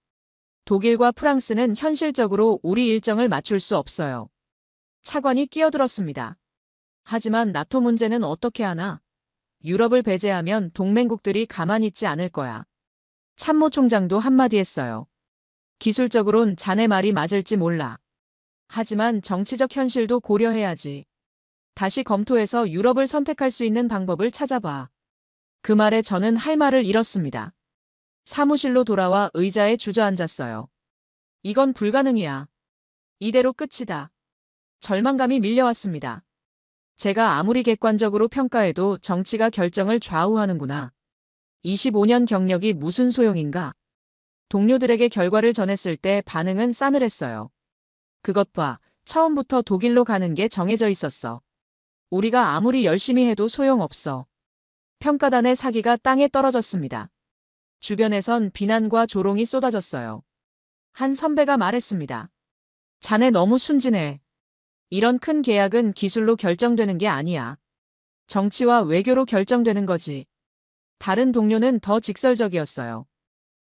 Speaker 3: 독일과 프랑스는 현실적으로 우리 일정을 맞출 수 없어요. 차관이 끼어들었습니다. 하지만 나토 문제는 어떻게 하나? 유럽을 배제하면 동맹국들이 가만히 있지 않을 거야. 참모총장도 한마디 했어요. 기술적으론 자네 말이 맞을지 몰라. 하지만 정치적 현실도 고려해야지. 다시 검토해서 유럽을 선택할 수 있는 방법을 찾아봐. 그 말에 저는 할 말을 잃었습니다. 사무실로 돌아와 의자에 주저앉았어요. 이건 불가능이야. 이대로 끝이다. 절망감이 밀려왔습니다. 제가 아무리 객관적으로 평가해도 정치가 결정을 좌우하는구나. 25년 경력이 무슨 소용인가? 동료들에게 결과를 전했을 때 반응은 싸늘했어요. 그것 봐, 처음부터 독일로 가는 게 정해져 있었어. 우리가 아무리 열심히 해도 소용없어. 평가단의 사기가 땅에 떨어졌습니다. 주변에선 비난과 조롱이 쏟아졌어요. 한 선배가 말했습니다. 자네 너무 순진해. 이런 큰 계약은 기술로 결정되는 게 아니야. 정치와 외교로 결정되는 거지. 다른 동료는 더 직설적이었어요.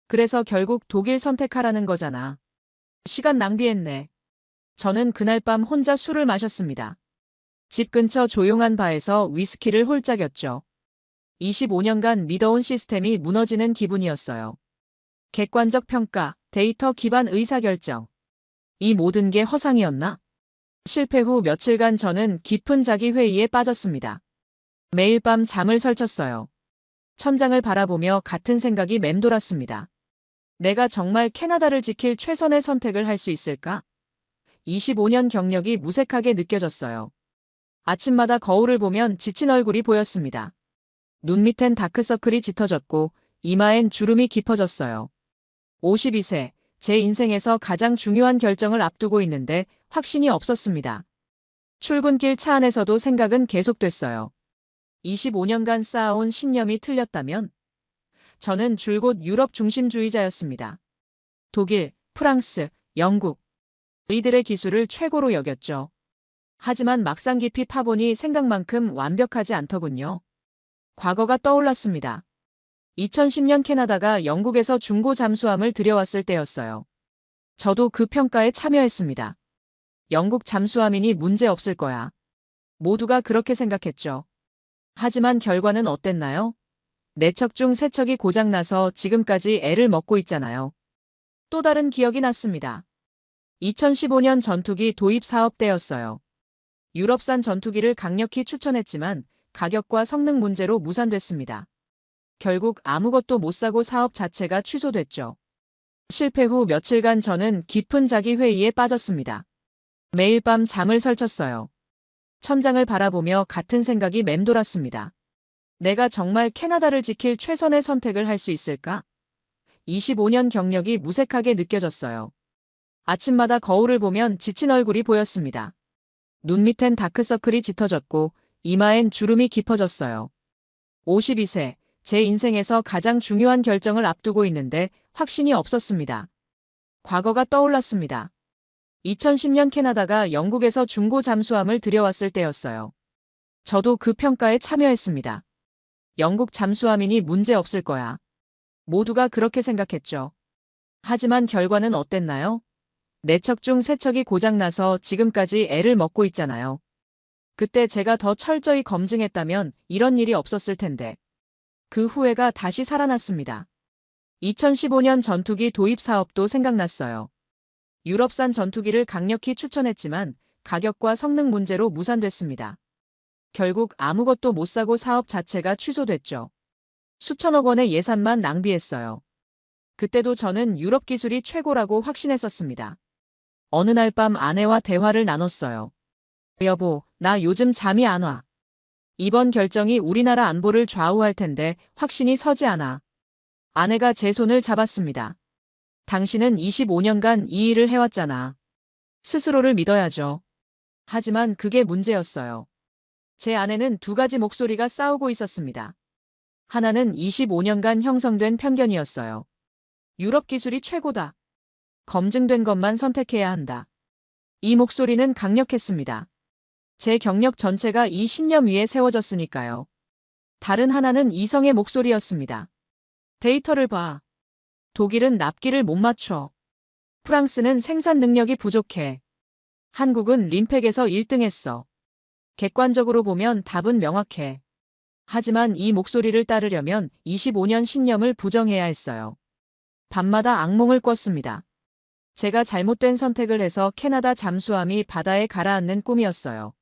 Speaker 3: 그래서 결국 독일 선택하라는 거잖아. 시간 낭비했네. 저는 그날 밤 혼자 술을 마셨습니다. 집 근처 조용한 바에서 위스키를 홀짝였죠. 25년간 믿어온 시스템이 무너지는 기분이었어요. 객관적 평가, 데이터 기반 의사결정. 이 모든 게 허상이었나? 실패 후 며칠간 저는 깊은 자기 회의에 빠졌습니다. 매일 밤 잠을 설쳤어요. 천장을 바라보며 같은 생각이 맴돌았습니다. 내가 정말 캐나다를 지킬 최선의 선택을 할 수 있을까? 25년 경력이 무색하게 느껴졌어요. 아침마다 거울을 보면 지친 얼굴이 보였습니다. 눈 밑엔 다크서클이 짙어졌고 이마엔 주름이 깊어졌어요. 52세, 제 인생에서 가장 중요한 결정을 앞두고 있는데 확신이 없었습니다. 출근길 차 안에서도 생각은 계속됐어요. 25년간 쌓아온 신념이 틀렸다면? 저는 줄곧 유럽 중심주의자였습니다. 독일, 프랑스, 영국. 이들의 기술을 최고로 여겼죠. 하지만 막상 깊이 파보니 생각만큼 완벽하지 않더군요. 과거가 떠올랐습니다. 2010년 캐나다가 영국에서 중고 잠수함을 들여왔을 때였어요. 저도 그 평가에 참여했습니다. 영국 잠수함이니 문제 없을 거야. 모두가 그렇게 생각했죠. 하지만 결과는 어땠나요? 4척 중 3척이 고장나서 지금까지 애를 먹고 있잖아요. 또 다른 기억이 났습니다. 2015년 전투기 도입 사업 때였어요. 유럽산 전투기를 강력히 추천했지만 가격과 성능 문제로 무산됐습니다. 결국 아무것도 못 사고 사업 자체가 취소됐죠. 실패 후 며칠간 저는 깊은 자기 회의에 빠졌습니다. 매일 밤 잠을 설쳤어요. 천장을 바라보며 같은 생각이 맴돌았습니다. 내가 정말 캐나다를 지킬 최선의 선택을 할 수 있을까? 25년 경력이 무색하게 느껴졌어요. 아침마다 거울을 보면 지친 얼굴이 보였습니다. 눈 밑엔 다크서클이 짙어졌고 이마엔 주름이 깊어졌어요. 52세, 제 인생에서 가장 중요한 결정을 앞두고 있는데 확신이 없었습니다. 과거가 떠올랐습니다. 2010년 캐나다가 영국에서 중고 잠수함을 들여왔을 때였어요. 저도 그 평가에 참여했습니다. 영국 잠수함이니 문제 없을 거야. 모두가 그렇게 생각했죠. 하지만 결과는 어땠나요? 4척 중 3척이 고장나서 지금까지 애를 먹고 있잖아요. 그때 제가 더 철저히 검증했다면 이런 일이 없었을 텐데. 그 후회가 다시 살아났습니다. 2015년 전투기 도입 사업도 생각났어요. 유럽산 전투기를 강력히 추천했지만 가격과 성능 문제로 무산됐습니다. 결국 아무것도 못 사고 사업 자체가 취소됐죠. 수천억 원의 예산만 낭비했어요. 그때도 저는 유럽 기술이 최고라고 확신했었습니다. 어느 날 밤 아내와 대화를 나눴어요. 여보, 나 요즘 잠이 안 와. 이번 결정이 우리나라 안보를 좌우할 텐데 확신이 서지 않아. 아내가 제 손을 잡았습니다. 당신은 25년간 이 일을 해왔잖아. 스스로를 믿어야죠. 하지만 그게 문제였어요. 제 안에는 2가지 목소리가 싸우고 있었습니다. 하나는 25년간 형성된 편견이었어요. 유럽 기술이 최고다. 검증된 것만 선택해야 한다. 이 목소리는 강력했습니다. 제 경력 전체가 이 신념 위에 세워졌으니까요. 다른 하나는 이성의 목소리였습니다. 데이터를 봐. 독일은 납기를 못 맞춰. 프랑스는 생산 능력이 부족해. 한국은 림팩에서 1등했어. 객관적으로 보면 답은 명확해. 하지만 이 목소리를 따르려면 25년 신념을 부정해야 했어요. 밤마다 악몽을 꿨습니다. 제가 잘못된 선택을 해서 캐나다 잠수함이 바다에 가라앉는 꿈이었어요.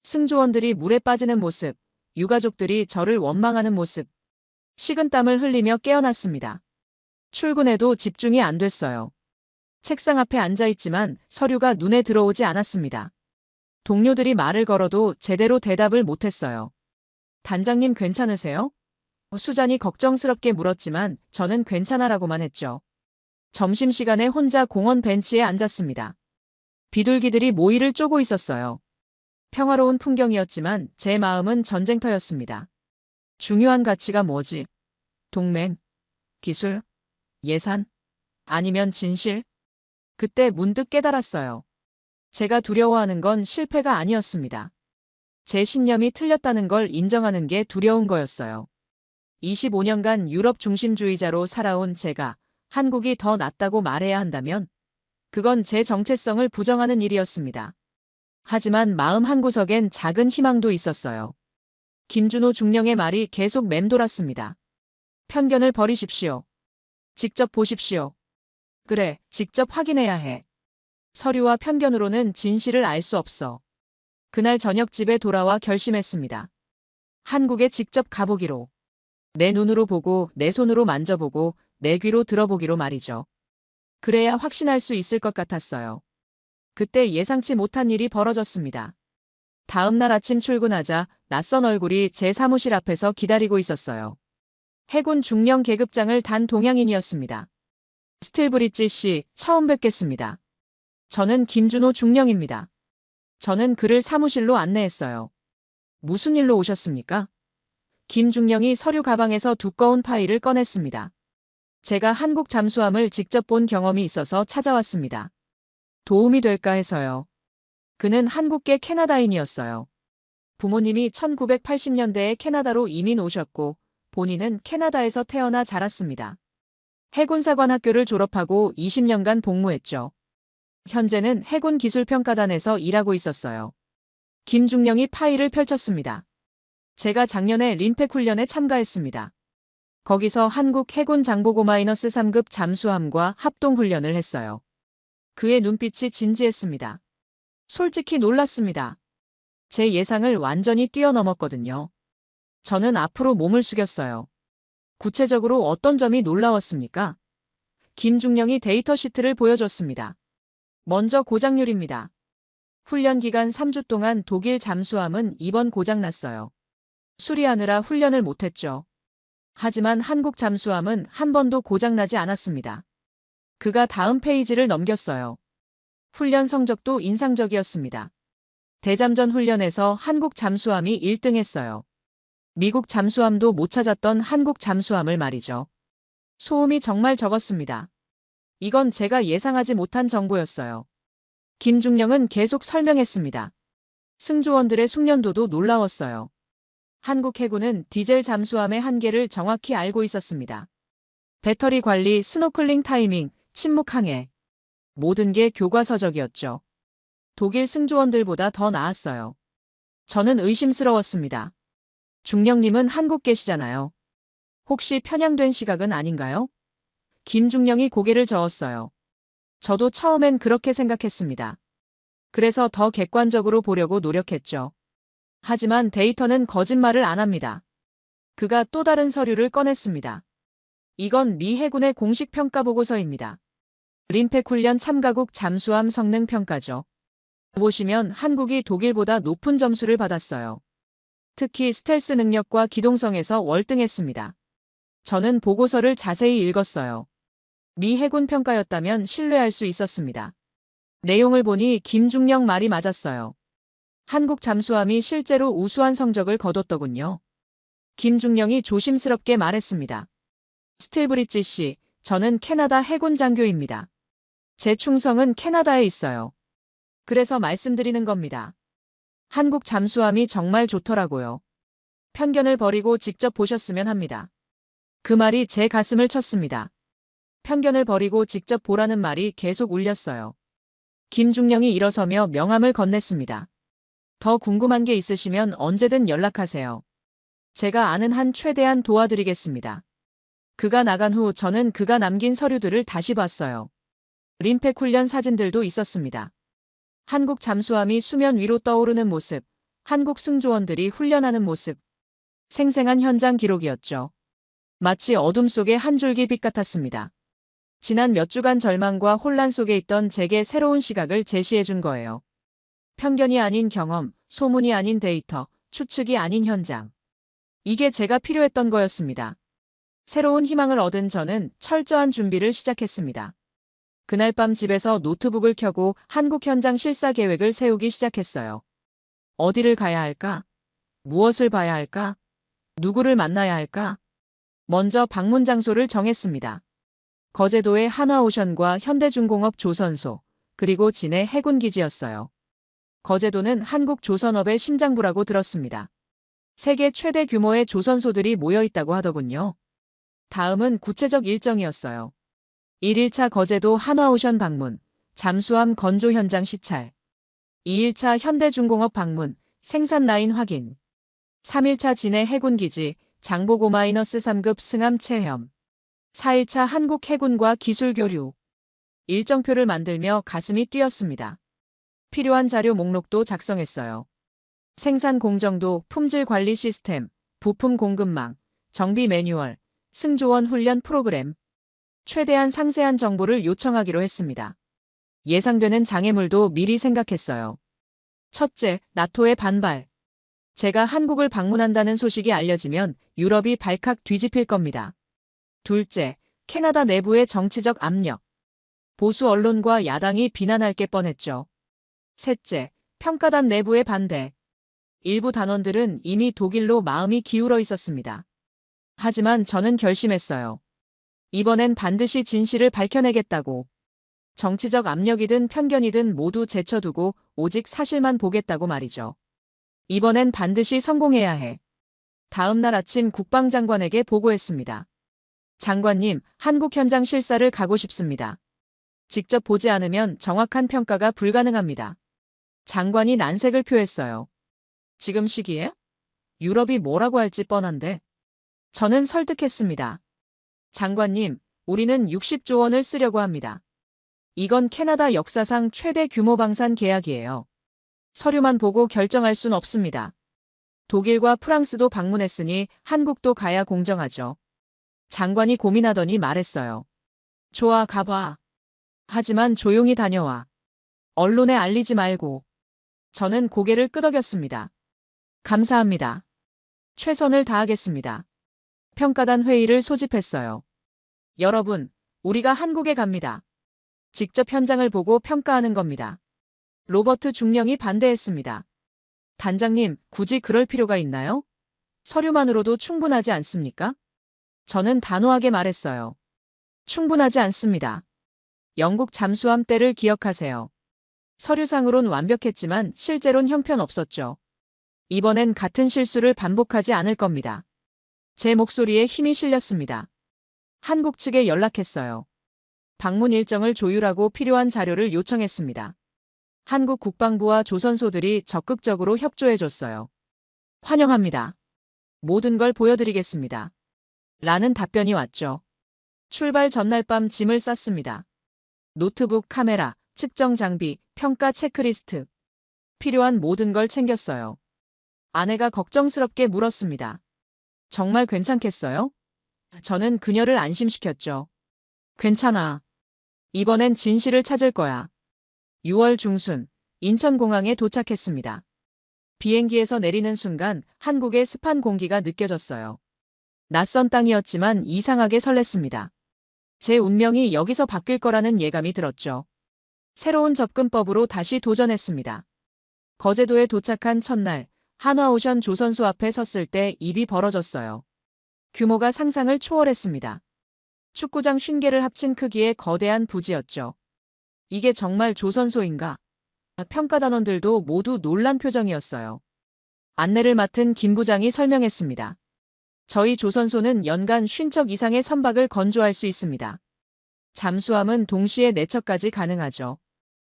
Speaker 3: 승조원들이 물에 빠지는 모습, 유가족들이 저를 원망하는 모습. 식은땀을 흘리며 깨어났습니다. 출근해도 집중이 안 됐어요. 책상 앞에 앉아 있지만 서류가 눈에 들어오지 않았습니다. 동료들이 말을 걸어도 제대로 대답을 못했어요. 단장님 괜찮으세요? 수잔이 걱정스럽게 물었지만 저는 괜찮아라고만 했죠. 점심시간에 혼자 공원 벤치에 앉았습니다. 비둘기들이 모이를 쪼고 있었어요. 평화로운 풍경이었지만 제 마음은 전쟁터였습니다. 중요한 가치가 뭐지? 동맹? 기술? 예산? 아니면 진실? 그때 문득 깨달았어요. 제가 두려워하는 건 실패가 아니었습니다. 제 신념이 틀렸다는 걸 인정하는 게 두려운 거였어요. 25년간 유럽 중심주의자로 살아온 제가 한국이 더 낫다고 말해야 한다면 그건 제 정체성을 부정하는 일이었습니다. 하지만 마음 한구석엔 작은 희망도 있었어요. 김준호 중령의 말이 계속 맴돌았습니다. 편견을 버리십시오. 직접 보십시오. 그래, 직접 확인해야 해. 서류와 편견으로는 진실을 알 수 없어. 그날 저녁 집에 돌아와 결심했습니다. 한국에 직접 가보기로. 내 눈으로 보고 내 손으로 만져보고 내 귀로 들어보기로 말이죠. 그래야 확신할 수 있을 것 같았어요. 그때 예상치 못한 일이 벌어졌습니다. 다음 날 아침 출근하자 낯선 얼굴이 제 사무실 앞에서 기다리고 있었어요. 해군 중령 계급장을 단 동양인이었습니다. 스틸브리지 씨, 처음 뵙겠습니다. 저는 김준호 중령입니다. 저는 그를 사무실로 안내했어요. 무슨 일로 오셨습니까? 김중령이 서류 가방에서 두꺼운 파일을 꺼냈습니다. 제가 한국 잠수함을 직접 본 경험이 있어서 찾아왔습니다. 도움이 될까 해서요. 그는 한국계 캐나다인이었어요. 부모님이 1980년대에 캐나다로 이민 오셨고 본인은 캐나다에서 태어나 자랐습니다. 해군사관학교를 졸업하고 20년간 복무했죠. 현재는 해군기술평가단에서 일하고 있었어요. 김중령이 파일을 펼쳤습니다. 제가 작년에 림팩 훈련에 참가했습니다. 거기서 한국 해군 장보고 -3급 잠수함과 합동훈련을 했어요. 그의 눈빛이 진지했습니다. 솔직히 놀랐습니다. 제 예상을 완전히 뛰어넘었거든요. 저는 앞으로 몸을 숙였어요. 구체적으로 어떤 점이 놀라웠습니까? 김중령이 데이터 시트를 보여줬습니다. 먼저 고장률입니다. 훈련 기간 3주 동안 독일 잠수함은 이번 고장났어요. 수리하느라 훈련을 못했죠. 하지만 한국 잠수함은 한 번도 고장나지 않았습니다. 그가 다음 페이지를 넘겼어요. 훈련 성적도 인상적이었습니다. 대잠전 훈련에서 한국 잠수함이 1등했어요. 미국 잠수함도 못 찾았던 한국 잠수함을 말이죠. 소음이 정말 적었습니다. 이건 제가 예상하지 못한 정보였어요. 김중령은 계속 설명했습니다. 승조원들의 숙련도도 놀라웠어요. 한국 해군은 디젤 잠수함의 한계를 정확히 알고 있었습니다. 배터리 관리, 스노클링 타이밍, 침묵 항해. 모든 게 교과서적이었죠. 독일 승조원들보다 더 나았어요. 저는 의심스러웠습니다. 중령님은 한국 계시잖아요. 혹시 편향된 시각은 아닌가요? 김중령이 고개를 저었어요. 저도 처음엔 그렇게 생각했습니다. 그래서 더 객관적으로 보려고 노력했죠. 하지만 데이터는 거짓말을 안 합니다. 그가 또 다른 서류를 꺼냈습니다. 이건 미 해군의 공식 평가 보고서입니다. 림팩 훈련 참가국 잠수함 성능 평가죠. 보시면 한국이 독일보다 높은 점수를 받았어요. 특히 스텔스 능력과 기동성에서 월등했습니다. 저는 보고서를 자세히 읽었어요. 미 해군 평가였다면 신뢰할 수 있었습니다. 내용을 보니 김중령 말이 맞았어요. 한국 잠수함이 실제로 우수한 성적을 거뒀더군요. 김중령이 조심스럽게 말했습니다. 스틸브리지 씨, 저는 캐나다 해군 장교입니다. 제 충성은 캐나다에 있어요. 그래서 말씀드리는 겁니다. 한국 잠수함이 정말 좋더라고요. 편견을 버리고 직접 보셨으면 합니다. 그 말이 제 가슴을 쳤습니다. 편견을 버리고 직접 보라는 말이 계속 울렸어요. 김중령이 일어서며 명함을 건넸습니다. 더 궁금한 게 있으시면 언제든 연락하세요. 제가 아는 한 최대한 도와드리겠습니다. 그가 나간 후 저는 그가 남긴 서류들을 다시 봤어요. 림팩 훈련 사진들도 있었습니다. 한국 잠수함이 수면 위로 떠오르는 모습, 한국 승조원들이 훈련하는 모습. 생생한 현장 기록이었죠. 마치 어둠 속의 한 줄기 빛 같았습니다. 지난 몇 주간 절망과 혼란 속에 있던 제게 새로운 시각을 제시해 준 거예요. 편견이 아닌 경험, 소문이 아닌 데이터, 추측이 아닌 현장. 이게 제가 필요했던 거였습니다. 새로운 희망을 얻은 저는 철저한 준비를 시작했습니다. 그날 밤 집에서 노트북을 켜고 한국 현장 실사 계획을 세우기 시작했어요. 어디를 가야 할까? 무엇을 봐야 할까? 누구를 만나야 할까? 먼저 방문 장소를 정했습니다. 거제도의 한화오션과 현대중공업 조선소, 그리고 진해 해군기지였어요. 거제도는 한국 조선업의 심장부라고 들었습니다. 세계 최대 규모의 조선소들이 모여 있다고 하더군요. 다음은 구체적 일정이었어요. 1일차 거제도 한화오션 방문, 잠수함 건조 현장 시찰. 2일차 현대중공업 방문, 생산 라인 확인. 3일차 진해 해군기지, 장보고 -3급 승함 체험. 4일차 한국 해군과 기술 교류. 일정표를 만들며 가슴이 뛰었습니다. 필요한 자료 목록도 작성했어요. 생산 공정도, 품질 관리 시스템, 부품 공급망, 정비 매뉴얼, 승조원 훈련 프로그램. 최대한 상세한 정보를 요청하기로 했습니다. 예상되는 장애물도 미리 생각했어요. 첫째, 나토의 반발. 제가 한국을 방문한다는 소식이 알려지면 유럽이 발칵 뒤집힐 겁니다. 둘째, 캐나다 내부의 정치적 압력. 보수 언론과 야당이 비난할 게 뻔했죠. 셋째, 평가단 내부의 반대. 일부 단원들은 이미 독일로 마음이 기울어 있었습니다. 하지만 저는 결심했어요. 이번엔 반드시 진실을 밝혀내겠다고. 정치적 압력이든 편견이든 모두 제쳐두고 오직 사실만 보겠다고 말이죠. 이번엔 반드시 성공해야 해. 다음 날 아침 국방장관에게 보고했습니다. 장관님, 한국 현장 실사를 가고 싶습니다. 직접 보지 않으면 정확한 평가가 불가능합니다. 장관이 난색을 표했어요. 지금 시기에? 유럽이 뭐라고 할지 뻔한데. 저는 설득했습니다. 장관님, 우리는 60조 원을 쓰려고 합니다. 이건 캐나다 역사상 최대 규모 방산 계약이에요. 서류만 보고 결정할 순 없습니다. 독일과 프랑스도 방문했으니 한국도 가야 공정하죠. 장관이 고민하더니 말했어요. 좋아, 가봐. 하지만 조용히 다녀와. 언론에 알리지 말고. 저는 고개를 끄덕였습니다. 감사합니다. 최선을 다하겠습니다. 평가단 회의를 소집했어요. 여러분, 우리가 한국에 갑니다. 직접 현장을 보고 평가하는 겁니다. 로버트 중령이 반대했습니다. 단장님, 굳이 그럴 필요가 있나요? 서류만으로도 충분하지 않습니까? 저는 단호하게 말했어요. 충분하지 않습니다. 영국 잠수함 때를 기억하세요. 서류상으론 완벽했지만 실제론 형편없었죠. 이번엔 같은 실수를 반복하지 않을 겁니다. 제 목소리에 힘이 실렸습니다. 한국 측에 연락했어요. 방문 일정을 조율하고 필요한 자료를 요청했습니다. 한국 국방부와 조선소들이 적극적으로 협조해줬어요. 환영합니다. 모든 걸 보여드리겠습니다. 라는 답변이 왔죠. 출발 전날 밤 짐을 쌌습니다. 노트북, 카메라, 측정 장비, 평가 체크리스트. 필요한 모든 걸 챙겼어요. 아내가 걱정스럽게 물었습니다. 정말 괜찮겠어요? 저는 그녀를 안심시켰죠. 괜찮아. 이번엔 진실을 찾을 거야. 6월 중순, 인천공항에 도착했습니다. 비행기에서 내리는 순간 한국의 습한 공기가 느껴졌어요. 낯선 땅이었지만 이상하게 설렜습니다. 제 운명이 여기서 바뀔 거라는 예감이 들었죠. 새로운 접근법으로 다시 도전했습니다. 거제도에 도착한 첫날, 한화오션 조선소 앞에 섰을 때 입이 벌어졌어요. 규모가 상상을 초월했습니다. 축구장 50개를 합친 크기의 거대한 부지였죠. 이게 정말 조선소인가? 평가단원들도 모두 놀란 표정이었어요. 안내를 맡은 김 부장이 설명했습니다. 저희 조선소는 연간 50척 이상의 선박을 건조할 수 있습니다. 잠수함은 동시에 4척까지 가능하죠.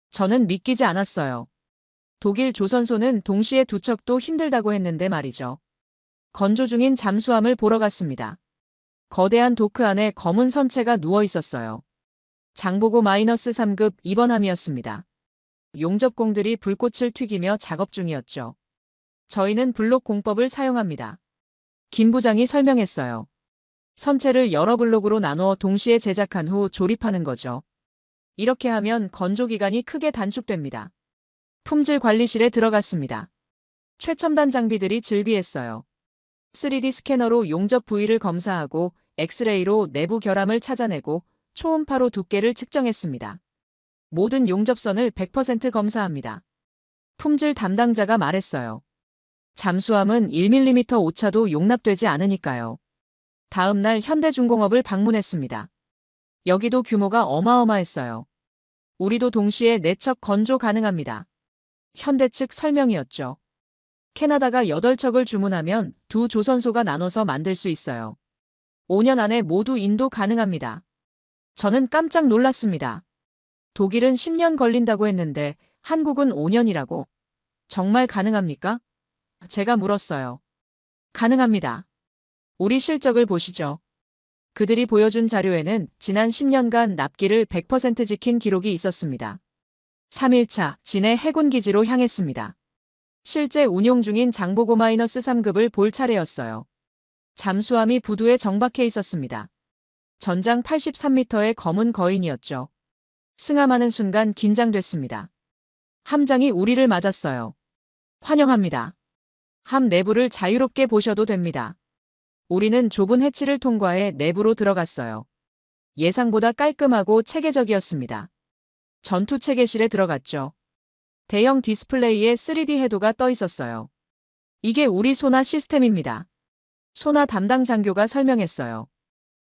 Speaker 3: 저는 믿기지 않았어요. 독일 조선소는 동시에 2척도 힘들다고 했는데 말이죠. 건조 중인 잠수함을 보러 갔습니다. 거대한 도크 안에 검은 선체가 누워 있었어요. 장보고 -3급 입원함이었습니다. 용접공들이 불꽃을 튀기며 작업 중이었죠. 저희는 블록 공법을 사용합니다. 김 부장이 설명했어요. 선체를 여러 블록으로 나누어 동시에 제작한 후 조립하는 거죠. 이렇게 하면 건조 기간이 크게 단축됩니다. 품질 관리실에 들어갔습니다. 최첨단 장비들이 즐비했어요. 3D 스캐너로 용접 부위를 검사하고 엑스레이로 내부 결함을 찾아내고 초음파로 두께를 측정했습니다. 모든 용접선을 100% 검사합니다. 품질 담당자가 말했어요. 잠수함은 1mm 오차도 용납되지 않으니까요. 다음 날 현대중공업을 방문했습니다. 여기도 규모가 어마어마했어요. 우리도 동시에 4척 건조 가능합니다. 현대 측 설명이었죠. 캐나다가 8척을 주문하면 두 조선소가 나눠서 만들 수 있어요. 5년 안에 모두 인도 가능합니다. 저는 깜짝 놀랐습니다. 독일은 10년 걸린다고 했는데 한국은 5년이라고. 정말 가능합니까? 제가 물었어요. 가능합니다. 우리 실적을 보시죠. 그들이 보여준 자료에는 지난 10년간 납기를 100% 지킨 기록이 있었습니다. 3일차 진해 해군기지로 향했습니다. 실제 운용 중인 장보고 -3급을 볼 차례였어요. 잠수함이 부두에 정박해 있었습니다. 전장 83m의 검은 거인이었죠. 승함하는 순간 긴장됐습니다. 함장이 우리를 맞았어요. 환영합니다. 함 내부를 자유롭게 보셔도 됩니다. 우리는 좁은 해치를 통과해 내부로 들어갔어요. 예상보다 깔끔하고 체계적이었습니다. 전투 체계실에 들어갔죠. 대형 디스플레이에 3D 해도가 떠 있었어요. 이게 우리 소나 시스템입니다. 소나 담당 장교가 설명했어요.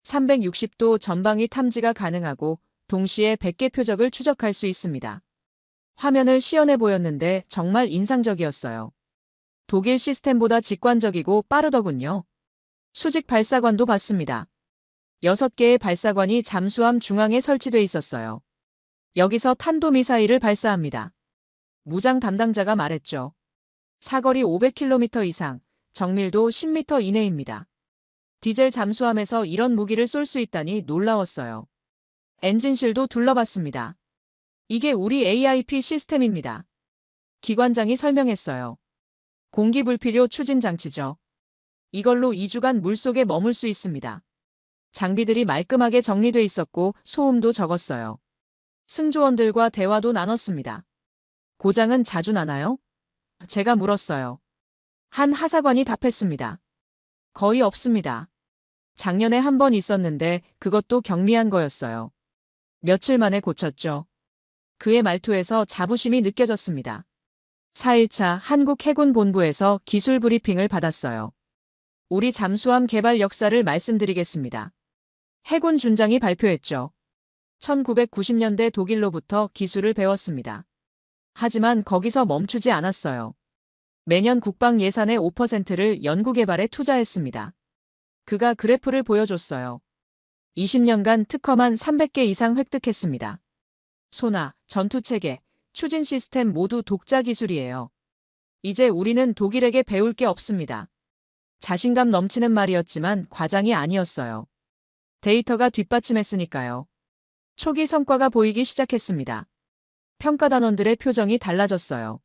Speaker 3: 360도 전방위 탐지가 가능하고 동시에 100개 표적을 추적할 수 있습니다. 화면을 시연해 보였는데 정말 인상적이었어요. 독일 시스템보다 직관적이고 빠르더군요. 수직 발사관도 봤습니다. 6개의 발사관이 잠수함 중앙에 설치돼 있었어요. 여기서 탄도미사일을 발사합니다. 무장 담당자가 말했죠. 사거리 500km 이상, 정밀도 10m 이내입니다. 디젤 잠수함에서 이런 무기를 쏠 수 있다니 놀라웠어요. 엔진실도 둘러봤습니다. 이게 우리 AIP 시스템입니다. 기관장이 설명했어요. 공기불필요 추진 장치죠. 이걸로 2주간 물속에 머물 수 있습니다. 장비들이 말끔하게 정리돼 있었고 소음도 적었어요. 승조원들과 대화도 나눴습니다. 고장은 자주 나나요? 제가 물었어요. 한 하사관이 답했습니다. 거의 없습니다. 작년에 한 번 있었는데 그것도 경미한 거였어요. 며칠 만에 고쳤죠. 그의 말투에서 자부심이 느껴졌습니다. 4일차 한국해군본부에서 기술 브리핑을 받았어요. 우리 잠수함 개발 역사를 말씀드리겠습니다. 해군 준장이 발표했죠. 1990년대 독일로부터 기술을 배웠습니다. 하지만 거기서 멈추지 않았어요. 매년 국방 예산의 5%를 연구개발에 투자했습니다. 그가 그래프를 보여줬어요. 20년간 특허만 300개 이상 획득했습니다. 소나, 전투체계, 추진 시스템 모두 독자 기술이에요. 이제 우리는 독일에게 배울 게 없습니다. 자신감 넘치는 말이었지만 과장이 아니었어요. 데이터가 뒷받침했으니까요. 초기 성과가 보이기 시작했습니다. 평가단원들의 표정이 달라졌어요.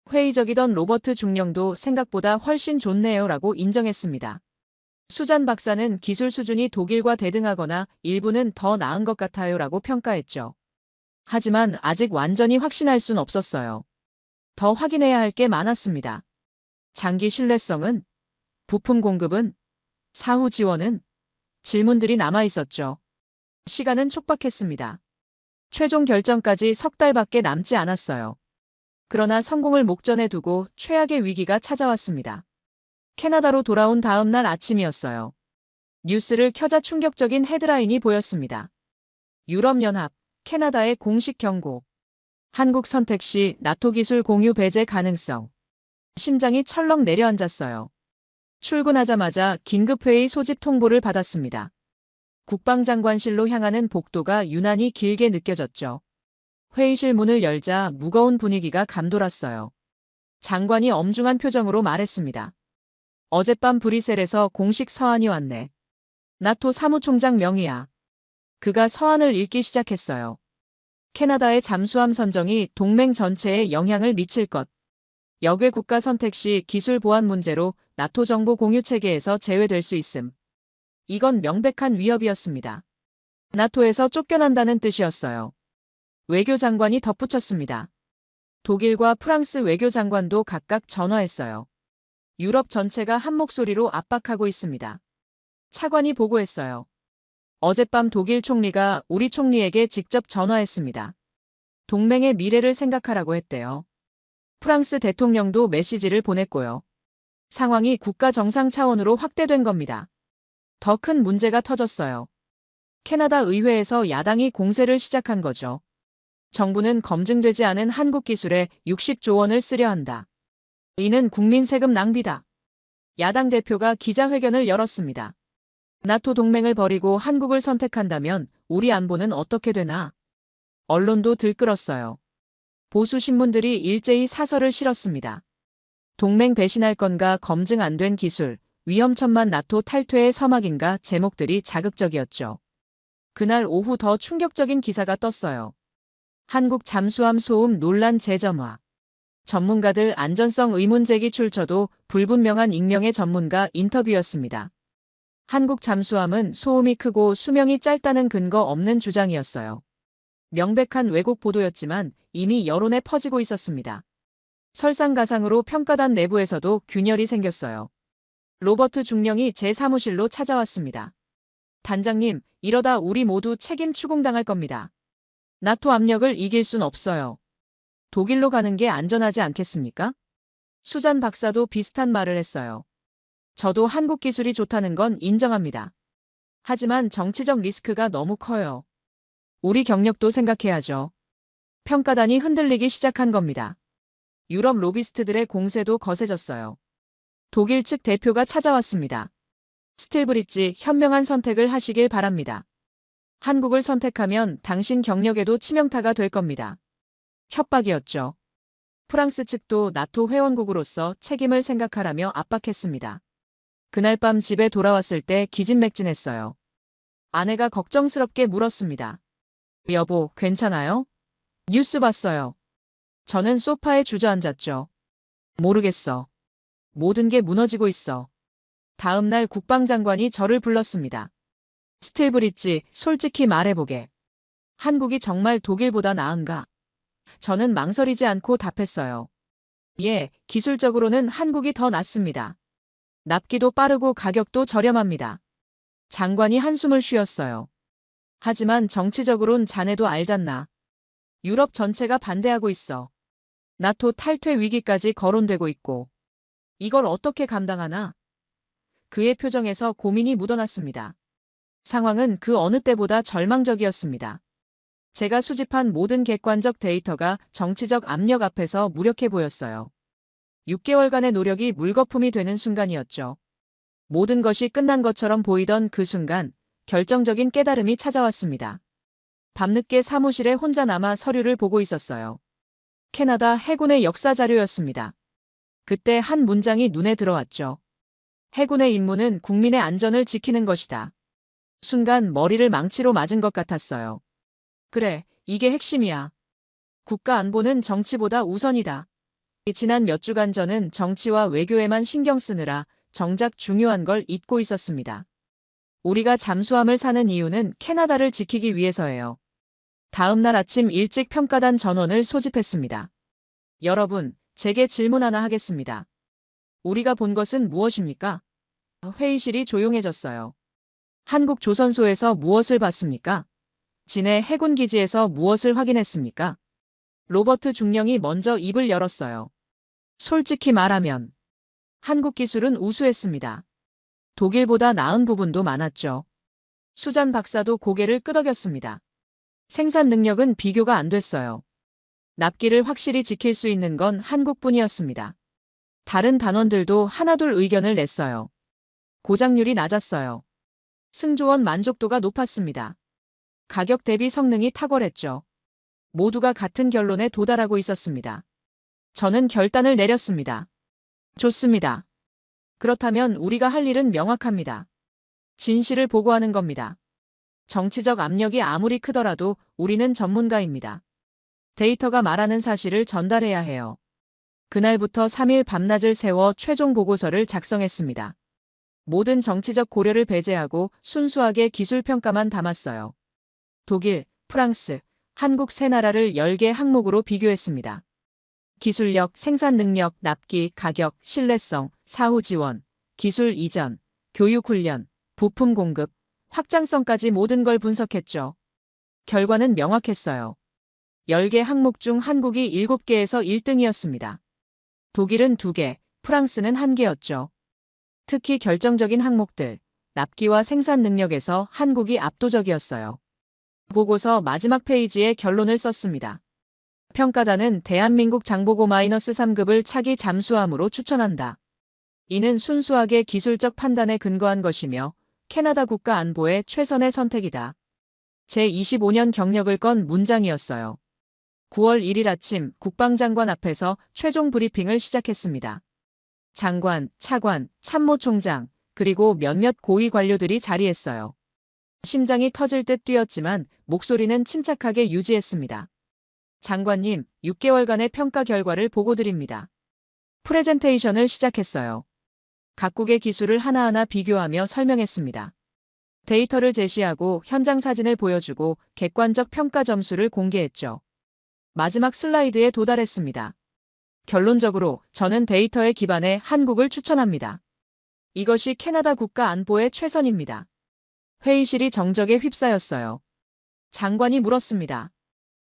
Speaker 3: 회의적이던 로버트 중령도 생각보다 훨씬 좋네요 라고 인정했습니다. 수잔 박사는 기술 수준이 독일과 대등하거나 일부는 더 나은 것 같아요 라고 평가했죠. 하지만 아직 완전히 확신할 순 없었어요. 더 확인해야 할 게 많았습니다. 장기 신뢰성은? 부품 공급은? 사후 지원은? 질문들이 남아 있었죠. 시간은 촉박했습니다. 최종 결정까지 석 달밖에 남지 않았어요. 그러나 성공을 목전에 두고 최악의 위기가 찾아왔습니다. 캐나다로 돌아온 다음 날 아침이었어요. 뉴스를 켜자 충격적인 헤드라인이 보였습니다. 유럽연합, 캐나다의 공식 경고. 한국 선택 시 나토 기술 공유 배제 가능성. 심장이 철렁 내려앉았어요. 출근하자마자 긴급회의 소집 통보를 받았습니다. 국방장관실로 향하는 복도가 유난히 길게 느껴졌죠. 회의실 문을 열자 무거운 분위기가 감돌았어요. 장관이 엄중한 표정으로 말했습니다. 어젯밤 브뤼셀에서 공식 서한이 왔네. 나토 사무총장 명의야. 그가 서한을 읽기 시작했어요. 캐나다의 잠수함 선정이 동맹 전체에 영향을 미칠 것. 역외 국가 선택 시 기술 보안 문제로 나토 정보 공유 체계에서 제외될 수 있음. 이건 명백한 위협이었습니다. 나토에서 쫓겨난다는 뜻이었어요. 외교장관이 덧붙였습니다. 독일과 프랑스 외교장관도 각각 전화했어요. 유럽 전체가 한 목소리로 압박하고 있습니다. 차관이 보고했어요. 어젯밤 독일 총리가 우리 총리에게 직접 전화했습니다. 동맹의 미래를 생각하라고 했대요. 프랑스 대통령도 메시지를 보냈고요. 상황이 국가 정상 차원으로 확대된 겁니다. 더 큰 문제가 터졌어요. 캐나다 의회에서 야당이 공세를 시작한 거죠. 정부는 검증되지 않은 한국 기술에 60조 원을 쓰려 한다. 이는 국민 세금 낭비다. 야당 대표가 기자회견을 열었습니다. 나토 동맹을 버리고 한국을 선택한다면 우리 안보는 어떻게 되나? 언론도 들끓었어요. 보수 신문들이 일제히 사설을 실었습니다. 동맹 배신할 건가 검증 안 된 기술, 위험천만 나토 탈퇴의 서막인가 제목들이 자극적이었죠. 그날 오후 더 충격적인 기사가 떴어요. 한국 잠수함 소음 논란 재점화. 전문가들 안전성 의문 제기 출처도 불분명한 익명의 전문가 인터뷰였습니다. 한국 잠수함은 소음이 크고 수명이 짧다는 근거 없는 주장이었어요. 명백한 왜곡 보도였지만 이미 여론에 퍼지고 있었습니다. 설상가상으로 평가단 내부에서도 균열이 생겼어요. 로버트 중령이 제 사무실로 찾아왔습니다. 단장님, 이러다 우리 모두 책임 추궁당할 겁니다. 나토 압력을 이길 순 없어요. 독일로 가는 게 안전하지 않겠습니까? 수잔 박사도 비슷한 말을 했어요. 저도 한국 기술이 좋다는 건 인정합니다. 하지만 정치적 리스크가 너무 커요. 우리 경력도 생각해야죠. 평가단이 흔들리기 시작한 겁니다. 유럽 로비스트들의 공세도 거세졌어요. 독일 측 대표가 찾아왔습니다. 스틸브리지 현명한 선택을 하시길 바랍니다. 한국을 선택하면 당신 경력에도 치명타가 될 겁니다. 협박이었죠. 프랑스 측도 나토 회원국으로서 책임을 생각하라며 압박했습니다. 그날 밤 집에 돌아왔을 때 기진맥진했어요. 아내가 걱정스럽게 물었습니다. 여보, 괜찮아요? 뉴스 봤어요. 저는 소파에 주저앉았죠. 모르겠어. 모든 게 무너지고 있어. 다음 날 국방장관이 저를 불렀습니다. 스틸브릿지, 솔직히 말해보게. 한국이 정말 독일보다 나은가? 저는 망설이지 않고 답했어요. 예, 기술적으로는 한국이 더 낫습니다. 납기도 빠르고 가격도 저렴합니다. 장관이 한숨을 쉬었어요. 하지만 정치적으론 자네도 알잖나. 유럽 전체가 반대하고 있어. 나토 탈퇴 위기까지 거론되고 있고. 이걸 어떻게 감당하나? 그의 표정에서 고민이 묻어났습니다. 상황은 그 어느 때보다 절망적이었습니다. 제가 수집한 모든 객관적 데이터가 정치적 압력 앞에서 무력해 보였어요. 6개월간의 노력이 물거품이 되는 순간이었죠. 모든 것이 끝난 것처럼 보이던 그 순간 결정적인 깨달음이 찾아왔습니다. 밤늦게 사무실에 혼자 남아 서류를 보고 있었어요. 캐나다 해군의 역사 자료였습니다. 그때 한 문장이 눈에 들어왔죠. 해군의 임무는 국민의 안전을 지키는 것이다. 순간 머리를 망치로 맞은 것 같았어요. 그래, 이게 핵심이야. 국가 안보는 정치보다 우선이다. 지난 몇 주간 저는 정치와 외교에만 신경 쓰느라 정작 중요한 걸 잊고 있었습니다. 우리가 잠수함을 사는 이유는 캐나다를 지키기 위해서예요. 다음 날 아침 일찍 평가단 전원을 소집했습니다. 여러분, 제게 질문 하나 하겠습니다. 우리가 본 것은 무엇입니까? 회의실이 조용해졌어요. 한국 조선소에서 무엇을 봤습니까? 진해 해군기지에서 무엇을 확인했습니까? 로버트 중령이 먼저 입을 열었어요. 솔직히 말하면 한국 기술은 우수했습니다. 독일보다 나은 부분도 많았죠. 수잔 박사도 고개를 끄덕였습니다. 생산 능력은 비교가 안 됐어요. 납기를 확실히 지킬 수 있는 건 한국뿐이었습니다. 다른 단원들도 하나둘 의견을 냈어요. 고장률이 낮았어요. 승조원 만족도가 높았습니다. 가격 대비 성능이 탁월했죠. 모두가 같은 결론에 도달하고 있었습니다. 저는 결단을 내렸습니다. 좋습니다. 그렇다면 우리가 할 일은 명확합니다. 진실을 보고하는 겁니다. 정치적 압력이 아무리 크더라도 우리는 전문가입니다. 데이터가 말하는 사실을 전달해야 해요. 그날부터 3일 밤낮을 세워 최종 보고서를 작성했습니다. 모든 정치적 고려를 배제하고 순수하게 기술 평가만 담았어요. 독일, 프랑스, 한국 세 나라를 10개 항목으로 비교했습니다. 기술력, 생산 능력, 납기, 가격, 신뢰성, 사후 지원, 기술 이전, 교육 훈련, 부품 공급, 확장성까지 모든 걸 분석했죠. 결과는 명확했어요. 10개 항목 중 한국이 7개에서 1등이었습니다. 독일은 2개, 프랑스는 1개였죠. 특히 결정적인 항목들, 납기와 생산 능력에서 한국이 압도적이었어요. 보고서 마지막 페이지에 결론을 썼습니다. 평가단은 대한민국 장보고 -3급을 차기 잠수함으로 추천한다. 이는 순수하게 기술적 판단에 근거한 것이며 캐나다 국가 안보의 최선의 선택이다. 제25년 경력을 건 문장이었어요. 9월 1일 아침 국방장관 앞에서 최종 브리핑을 시작했습니다. 장관, 차관, 참모총장, 그리고 몇몇 고위 관료들이 자리했어요. 심장이 터질 듯 뛰었지만 목소리는 침착하게 유지했습니다. 장관님, 6개월간의 평가 결과를 보고드립니다. 프레젠테이션을 시작했어요. 각국의 기술을 하나하나 비교하며 설명했습니다. 데이터를 제시하고 현장 사진을 보여주고 객관적 평가 점수를 공개했죠. 마지막 슬라이드에 도달했습니다. 결론적으로 저는 데이터에 기반해 한국을 추천합니다. 이것이 캐나다 국가 안보의 최선입니다. 회의실이 정적에 휩싸였어요. 장관이 물었습니다.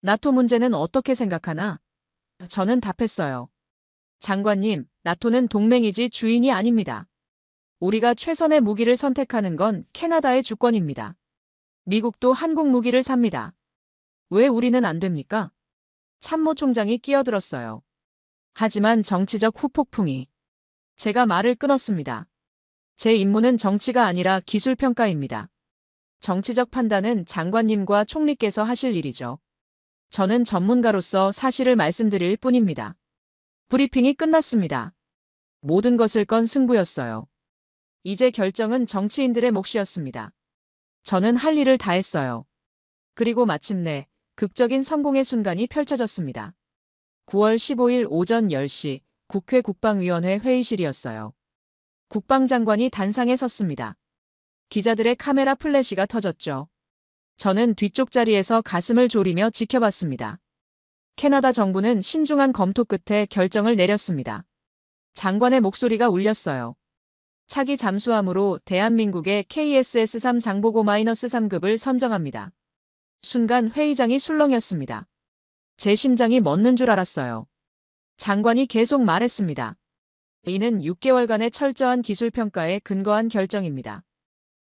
Speaker 3: 나토 문제는 어떻게 생각하나? 저는 답했어요. 장관님, 나토는 동맹이지 주인이 아닙니다. 우리가 최선의 무기를 선택하는 건 캐나다의 주권입니다. 미국도 한국 무기를 삽니다. 왜 우리는 안 됩니까? 참모총장이 끼어들었어요. 하지만 정치적 후폭풍이. 제가 말을 끊었습니다. 제 임무는 정치가 아니라 기술평가입니다. 정치적 판단은 장관님과 총리께서 하실 일이죠. 저는 전문가로서 사실을 말씀드릴 뿐입니다. 브리핑이 끝났습니다. 모든 것을 건 승부였어요. 이제 결정은 정치인들의 몫이었습니다. 저는 할 일을 다 했어요. 그리고 마침내 극적인 성공의 순간이 펼쳐졌습니다. 9월 15일 오전 10시 국회 국방위원회 회의실이었어요. 국방장관이 단상에 섰습니다. 기자들의 카메라 플래시가 터졌죠. 저는 뒤쪽 자리에서 가슴을 졸이며 지켜봤습니다. 캐나다 정부는 신중한 검토 끝에 결정을 내렸습니다. 장관의 목소리가 울렸어요. 차기 잠수함으로 대한민국의 KSS-3 장보고-3급을 선정합니다. 순간 회의장이 술렁였습니다. 제 심장이 멎는 줄 알았어요. 장관이 계속 말했습니다. 이는 6개월간의 철저한 기술평가에 근거한 결정입니다.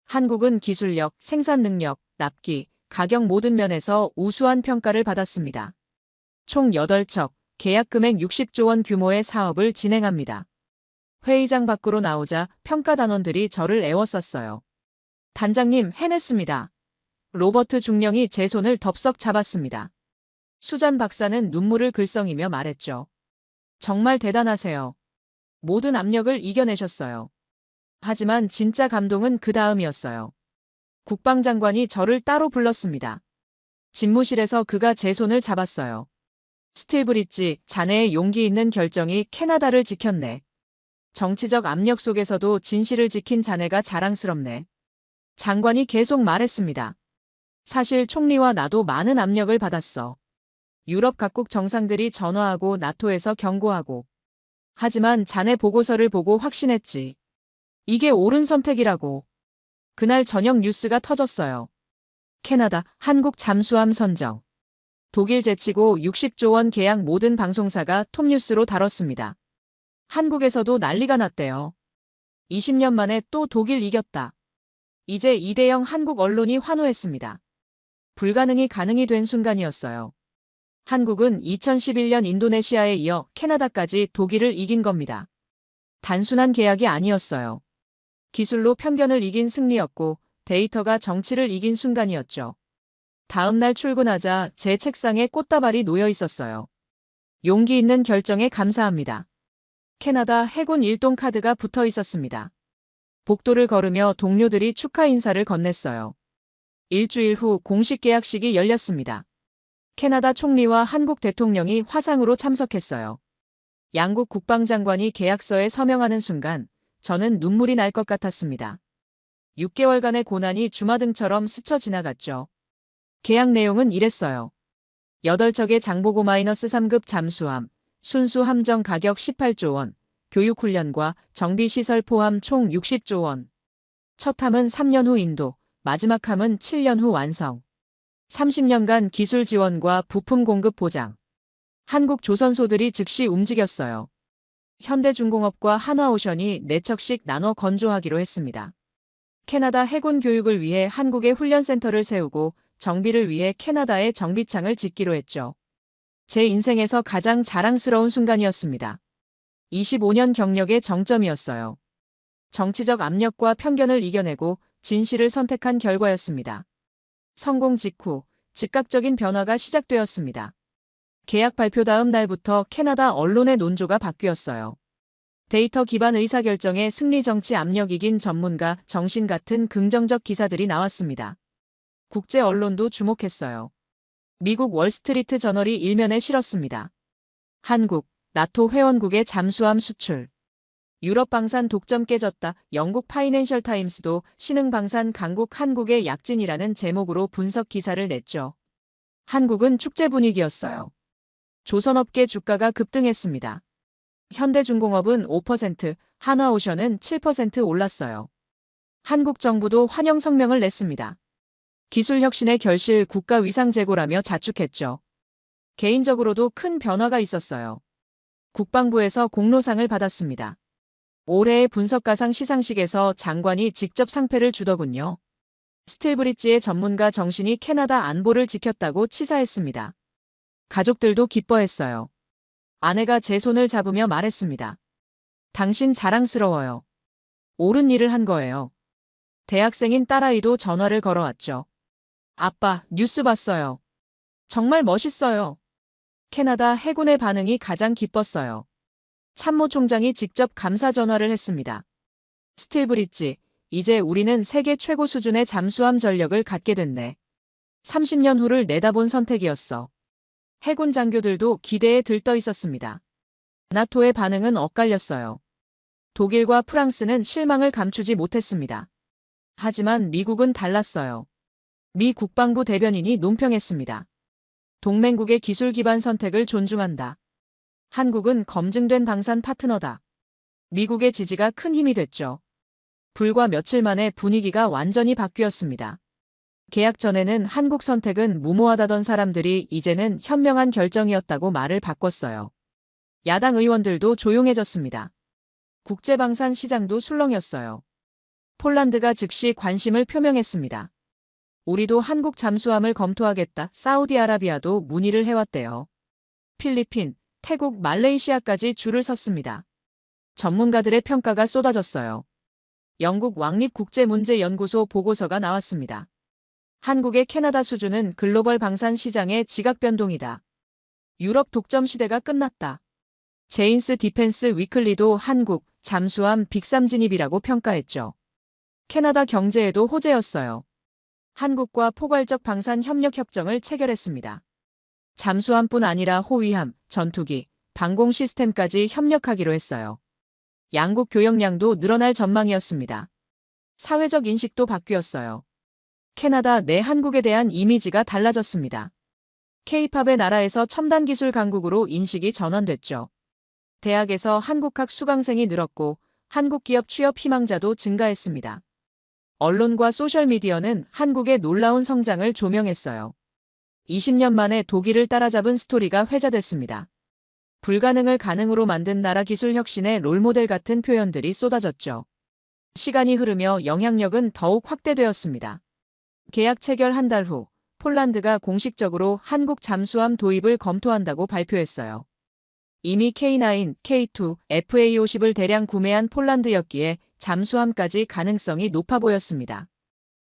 Speaker 3: 한국은 기술력, 생산 능력, 납기, 가격 모든 면에서 우수한 평가를 받았습니다. 총 8척, 계약 금액 60조 원 규모의 사업을 진행합니다. 회의장 밖으로 나오자 평가 단원들이 저를 애워쌌어요. 단장님, 해냈습니다. 로버트 중령이 제 손을 덥석 잡았습니다. 수잔 박사는 눈물을 글썽이며 말했죠. 정말 대단하세요. 모든 압력을 이겨내셨어요. 하지만 진짜 감동은 그 다음이었어요. 국방장관이 저를 따로 불렀습니다. 집무실에서 그가 제 손을 잡았어요. 스틸브리지, 자네의 용기 있는 결정이 캐나다를 지켰네. 정치적 압력 속에서도 진실을 지킨 자네가 자랑스럽네. 장관이 계속 말했습니다. 사실 총리와 나도 많은 압력을 받았어. 유럽 각국 정상들이 전화하고 나토에서 경고하고. 하지만 자네 보고서를 보고 확신했지. 이게 옳은 선택이라고. 그날 저녁 뉴스가 터졌어요. 캐나다, 한국 잠수함 선정. 독일 제치고 60조 원 계약 모든 방송사가 톱뉴스로 다뤘습니다. 한국에서도 난리가 났대요. 20년 만에 또 독일 이겼다. 이제 2대0 한국 언론이 환호했습니다. 불가능이 가능이 된 순간이었어요. 한국은 2011년 인도네시아에 이어 캐나다까지 독일을 이긴 겁니다. 단순한 계약이 아니었어요. 기술로 편견을 이긴 승리였고 데이터가 정치를 이긴 순간이었죠. 다음 날 출근하자 제 책상에 꽃다발이 놓여 있었어요. 용기 있는 결정에 감사합니다. 캐나다 해군 일동 카드가 붙어 있었습니다. 복도를 걸으며 동료들이 축하 인사를 건넸어요. 일주일 후 공식 계약식이 열렸습니다. 캐나다 총리와 한국 대통령이 화상으로 참석했어요. 양국 국방장관이 계약서에 서명하는 순간 저는 눈물이 날 것 같았습니다. 6개월간의 고난이 주마등처럼 스쳐 지나갔죠. 계약 내용은 이랬어요. 8척의 장보고-3급 잠수함, 순수 함정 가격 18조 원, 교육훈련과 정비시설 포함 총 60조 원. 첫 함은 3년 후 인도, 마지막 함은 7년 후 완성. 30년간 기술 지원과 부품 공급 보장. 한국 조선소들이 즉시 움직였어요. 현대중공업과 한화오션이 4척씩 나눠 건조하기로 했습니다. 캐나다 해군 교육을 위해 한국의 훈련센터를 세우고 정비를 위해 캐나다의 정비창을 짓기로 했죠. 제 인생에서 가장 자랑스러운 순간이었습니다. 25년 경력의 정점이었어요. 정치적 압력과 편견을 이겨내고 진실을 선택한 결과였습니다. 성공 직후 즉각적인 변화가 시작되었습니다. 계약 발표 다음 날부터 캐나다 언론의 논조가 바뀌었어요. 데이터 기반 의사결정에 승리 정치 압력 이긴 전문가 정신 같은 긍정적 기사들이 나왔습니다. 국제 언론도 주목했어요. 미국 월스트리트 저널이 일면에 실었습니다. 한국, 나토 회원국의 잠수함 수출. 유럽 방산 독점 깨졌다. 영국 파이낸셜 타임스도 신흥 방산 강국 한국의 약진이라는 제목으로 분석 기사를 냈죠. 한국은 축제 분위기였어요. 조선업계 주가가 급등했습니다. 현대중공업은 5%, 한화오션은 7% 올랐어요. 한국 정부도 환영 성명을 냈습니다. 기술 혁신의 결실 국가 위상 제고라며 자축했죠. 개인적으로도 큰 변화가 있었어요. 국방부에서 공로상을 받았습니다. 올해의 분석가상 시상식에서 장관이 직접 상패를 주더군요. 스틸브리지의 전문가 정신이 캐나다 안보를 지켰다고 치사했습니다. 가족들도 기뻐했어요. 아내가 제 손을 잡으며 말했습니다. 당신 자랑스러워요. 옳은 일을 한 거예요. 대학생인 딸아이도 전화를 걸어왔죠. 아빠, 뉴스 봤어요. 정말 멋있어요. 캐나다 해군의 반응이 가장 기뻤어요. 참모총장이 직접 감사 전화를 했습니다. 스틸브리지, 이제 우리는 세계 최고 수준의 잠수함 전력을 갖게 됐네. 30년 후를 내다본 선택이었어. 해군 장교들도 기대에 들떠 있었습니다. 나토의 반응은 엇갈렸어요. 독일과 프랑스는 실망을 감추지 못했습니다. 하지만 미국은 달랐어요. 미 국방부 대변인이 논평했습니다. 동맹국의 기술 기반 선택을 존중한다. 한국은 검증된 방산 파트너다. 미국의 지지가 큰 힘이 됐죠. 불과 며칠 만에 분위기가 완전히 바뀌었습니다. 계약 전에는 한국 선택은 무모하다던 사람들이 이제는 현명한 결정이었다고 말을 바꿨어요. 야당 의원들도 조용해졌습니다. 국제방산 시장도 술렁였어요. 폴란드가 즉시 관심을 표명했습니다. 우리도 한국 잠수함을 검토하겠다. 사우디아라비아도 문의를 해왔대요. 필리핀, 태국, 말레이시아까지 줄을 섰습니다. 전문가들의 평가가 쏟아졌어요. 영국 왕립국제문제연구소 보고서가 나왔습니다. 한국의 캐나다 수주는 글로벌 방산 시장의 지각 변동이다. 유럽 독점 시대가 끝났다. 제인스 디펜스 위클리도 한국 잠수함 빅3 진입이라고 평가했죠. 캐나다 경제에도 호재였어요. 한국과 포괄적 방산 협력 협정을 체결했습니다. 잠수함뿐 아니라 호위함, 전투기, 방공 시스템까지 협력하기로 했어요. 양국 교역량도 늘어날 전망이었습니다. 사회적 인식도 바뀌었어요. 캐나다 내 한국에 대한 이미지가 달라졌습니다. K-팝의 나라에서 첨단 기술 강국으로 인식이 전환됐죠. 대학에서 한국학 수강생이 늘었고 한국 기업 취업 희망자도 증가했습니다. 언론과 소셜미디어는 한국의 놀라운 성장을 조명했어요. 20년 만에 독일을 따라잡은 스토리가 회자됐습니다. 불가능을 가능으로 만든 나라 기술 혁신의 롤모델 같은 표현들이 쏟아졌죠. 시간이 흐르며 영향력은 더욱 확대되었습니다. 계약 체결 한 달 후 폴란드가 공식적으로 한국 잠수함 도입을 검토한다고 발표했어요. 이미 K9, K2, FA50을 대량 구매한 폴란드였기에 잠수함까지 가능성이 높아 보였습니다.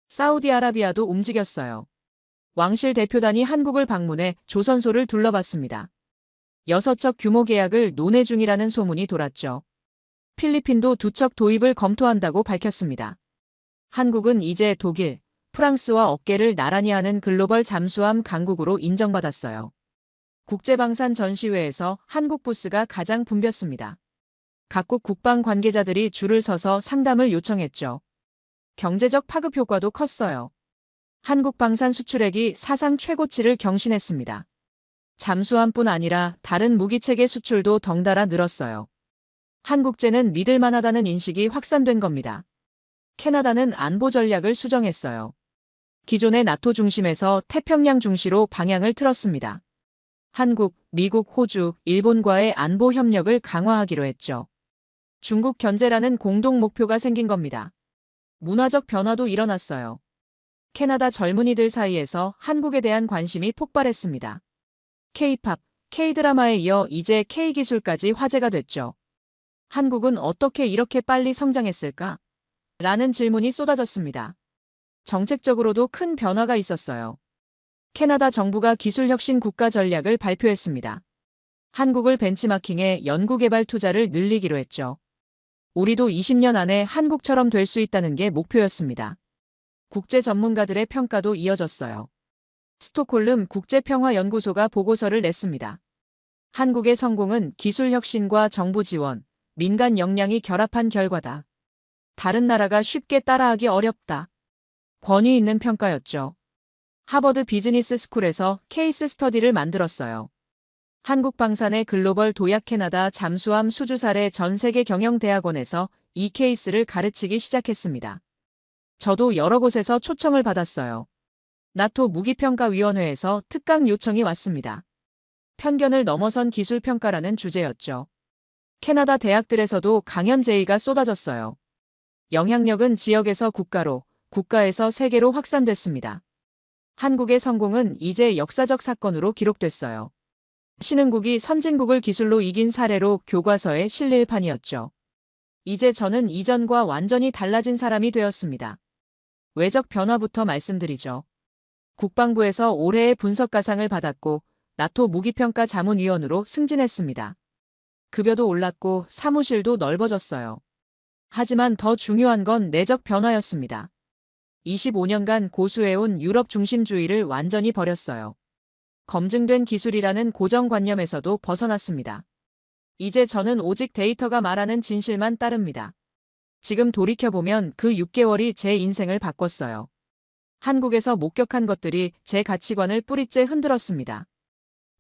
Speaker 3: 사우디아라비아도 움직였어요. 왕실 대표단이 한국을 방문해 조선소를 둘러봤습니다. 6척 규모 계약을 논의 중이라는 소문이 돌았죠. 필리핀도 2척 도입을 검토한다고 밝혔습니다. 한국은 이제 독일, 프랑스와 어깨를 나란히 하는 글로벌 잠수함 강국으로 인정받았어요. 국제방산 전시회에서 한국 부스가 가장 붐볐습니다. 각국 국방 관계자들이 줄을 서서 상담을 요청했죠. 경제적 파급 효과도 컸어요. 한국 방산 수출액이 사상 최고치를 경신했습니다. 잠수함뿐 아니라 다른 무기체계 수출도 덩달아 늘었어요. 한국제는 믿을만하다는 인식이 확산된 겁니다. 캐나다는 안보 전략을 수정했어요. 기존의 나토 중심에서 태평양 중시로 방향을 틀었습니다. 한국, 미국, 호주, 일본과의 안보 협력을 강화하기로 했죠. 중국 견제라는 공동 목표가 생긴 겁니다. 문화적 변화도 일어났어요. 캐나다 젊은이들 사이에서 한국에 대한 관심이 폭발했습니다. K-팝, K-드라마에 이어 이제 K-기술까지 화제가 됐죠. 한국은 어떻게 이렇게 빨리 성장했을까? 라는 질문이 쏟아졌습니다. 정책적으로도 큰 변화가 있었어요. 캐나다 정부가 기술혁신 국가 전략을 발표했습니다. 한국을 벤치마킹해 연구개발 투자를 늘리기로 했죠. 우리도 20년 안에 한국처럼 될 수 있다는 게 목표였습니다. 국제 전문가들의 평가도 이어졌어요. 스톡홀름 국제평화연구소가 보고서를 냈습니다. 한국의 성공은 기술혁신과 정부 지원, 민간 역량이 결합한 결과다. 다른 나라가 쉽게 따라하기 어렵다. 권위 있는 평가였죠. 하버드 비즈니스 스쿨에서 케이스 스터디를 만들었어요. 한국 방산의 글로벌 도약 캐나다 잠수함 수주 사례 전 세계 경영대학원에서 이 케이스를 가르치기 시작했습니다. 저도 여러 곳에서 초청을 받았어요. 나토 무기평가위원회에서 특강 요청이 왔습니다. 편견을 넘어선 기술평가라는 주제였죠. 캐나다 대학들에서도 강연 제의가 쏟아졌어요. 영향력은 지역에서 국가로, 국가에서 세계로 확산됐습니다. 한국의 성공은 이제 역사적 사건으로 기록됐어요. 신흥국이 선진국을 기술로 이긴 사례로 교과서에 실릴 판이었죠. 이제 저는 이전과 완전히 달라진 사람이 되었습니다. 외적 변화부터 말씀드리죠. 국방부에서 올해의 분석가상을 받았고 나토 무기평가 자문위원으로 승진했습니다. 급여도 올랐고 사무실도 넓어졌어요. 하지만 더 중요한 건 내적 변화였습니다. 25년간 고수해온 유럽 중심주의를 완전히 버렸어요. 검증된 기술이라는 고정관념에서도 벗어났습니다. 이제 저는 오직 데이터가 말하는 진실만 따릅니다. 지금 돌이켜보면 그 6개월이 제 인생을 바꿨어요. 한국에서 목격한 것들이 제 가치관을 뿌리째 흔들었습니다.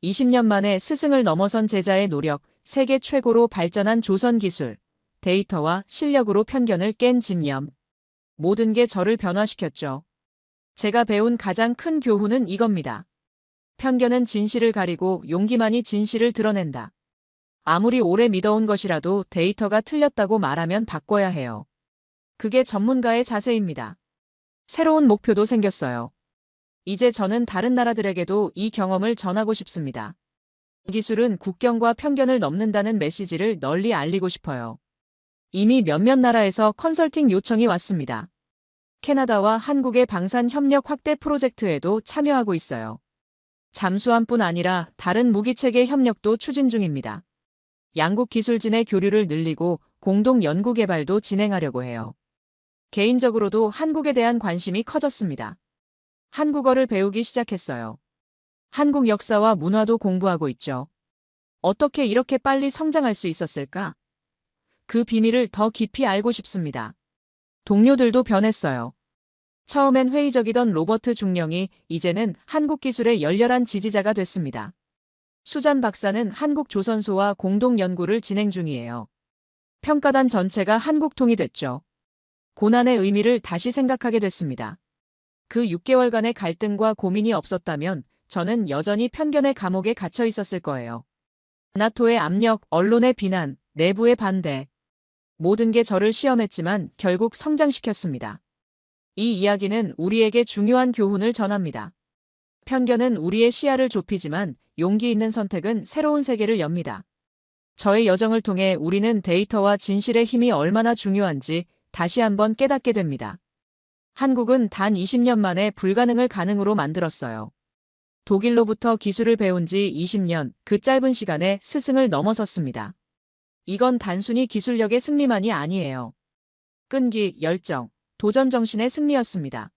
Speaker 3: 20년 만에 스승을 넘어선 제자의 노력, 세계 최고로 발전한 조선 기술, 데이터와 실력으로 편견을 깬 집념. 모든 게 저를 변화시켰죠. 제가 배운 가장 큰 교훈은 이겁니다. 편견은 진실을 가리고 용기만이 진실을 드러낸다. 아무리 오래 믿어온 것이라도 데이터가 틀렸다고 말하면 바꿔야 해요. 그게 전문가의 자세입니다. 새로운 목표도 생겼어요. 이제 저는 다른 나라들에게도 이 경험을 전하고 싶습니다. 이 기술은 국경과 편견을 넘는다는 메시지를 널리 알리고 싶어요. 이미 몇몇 나라에서 컨설팅 요청이 왔습니다. 캐나다와 한국의 방산 협력 확대 프로젝트에도 참여하고 있어요. 잠수함뿐 아니라 다른 무기체계 협력도 추진 중입니다. 양국 기술진의 교류를 늘리고 공동 연구 개발도 진행하려고 해요. 개인적으로도 한국에 대한 관심이 커졌습니다. 한국어를 배우기 시작했어요. 한국 역사와 문화도 공부하고 있죠. 어떻게 이렇게 빨리 성장할 수 있었을까? 그 비밀을 더 깊이 알고 싶습니다. 동료들도 변했어요. 처음엔 회의적이던 로버트 중령이 이제는 한국 기술의 열렬한 지지자가 됐습니다. 수잔 박사는 한국 조선소와 공동 연구를 진행 중이에요. 평가단 전체가 한국통이 됐죠. 고난의 의미를 다시 생각하게 됐습니다. 그 6개월간의 갈등과 고민이 없었다면 저는 여전히 편견의 감옥에 갇혀 있었을 거예요. 나토의 압력, 언론의 비난, 내부의 반대. 모든 게 저를 시험했지만 결국 성장시켰습니다. 이 이야기는 우리에게 중요한 교훈을 전합니다. 편견은 우리의 시야를 좁히지만 용기 있는 선택은 새로운 세계를 엽니다. 저의 여정을 통해 우리는 데이터와 진실의 힘이 얼마나 중요한지 다시 한번 깨닫게 됩니다. 한국은 단 20년 만에 불가능을 가능으로 만들었어요. 독일로부터 기술을 배운 지 20년, 그 짧은 시간에 스승을 넘어섰습니다. 이건 단순히 기술력의 승리만이 아니에요. 끈기, 열정, 도전 정신의 승리였습니다.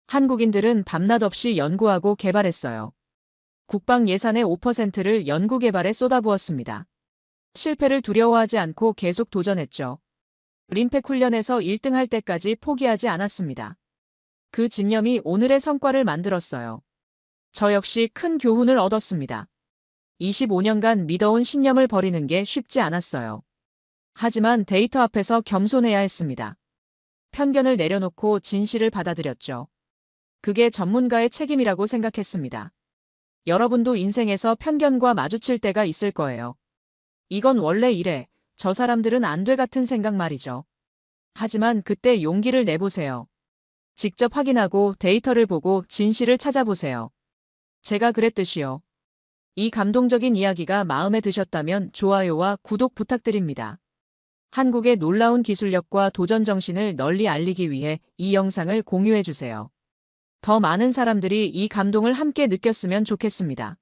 Speaker 3: 한국인들은 밤낮 없이 연구하고 개발했어요. 국방 예산의 5%를 연구 개발에 쏟아부었습니다. 실패를 두려워하지 않고 계속 도전했죠. 림팩 훈련에서 1등할 때까지 포기하지 않았습니다. 그 집념이 오늘의 성과를 만들었어요. 저 역시 큰 교훈을 얻었습니다. 25년간 믿어온 신념을 버리는 게 쉽지 않았어요. 하지만 데이터 앞에서 겸손해야 했습니다. 편견을 내려놓고 진실을 받아들였죠. 그게 전문가의 책임이라고 생각했습니다. 여러분도 인생에서 편견과 마주칠 때가 있을 거예요. 이건 원래 이래, 저 사람들은 안 돼 같은 생각 말이죠. 하지만 그때 용기를 내보세요. 직접 확인하고 데이터를 보고 진실을 찾아보세요. 제가 그랬듯이요. 이 감동적인 이야기가 마음에 드셨다면 좋아요와 구독 부탁드립니다. 한국의 놀라운 기술력과 도전 정신을 널리 알리기 위해 이 영상을 공유해주세요. 더 많은 사람들이 이 감동을 함께 느꼈으면 좋겠습니다.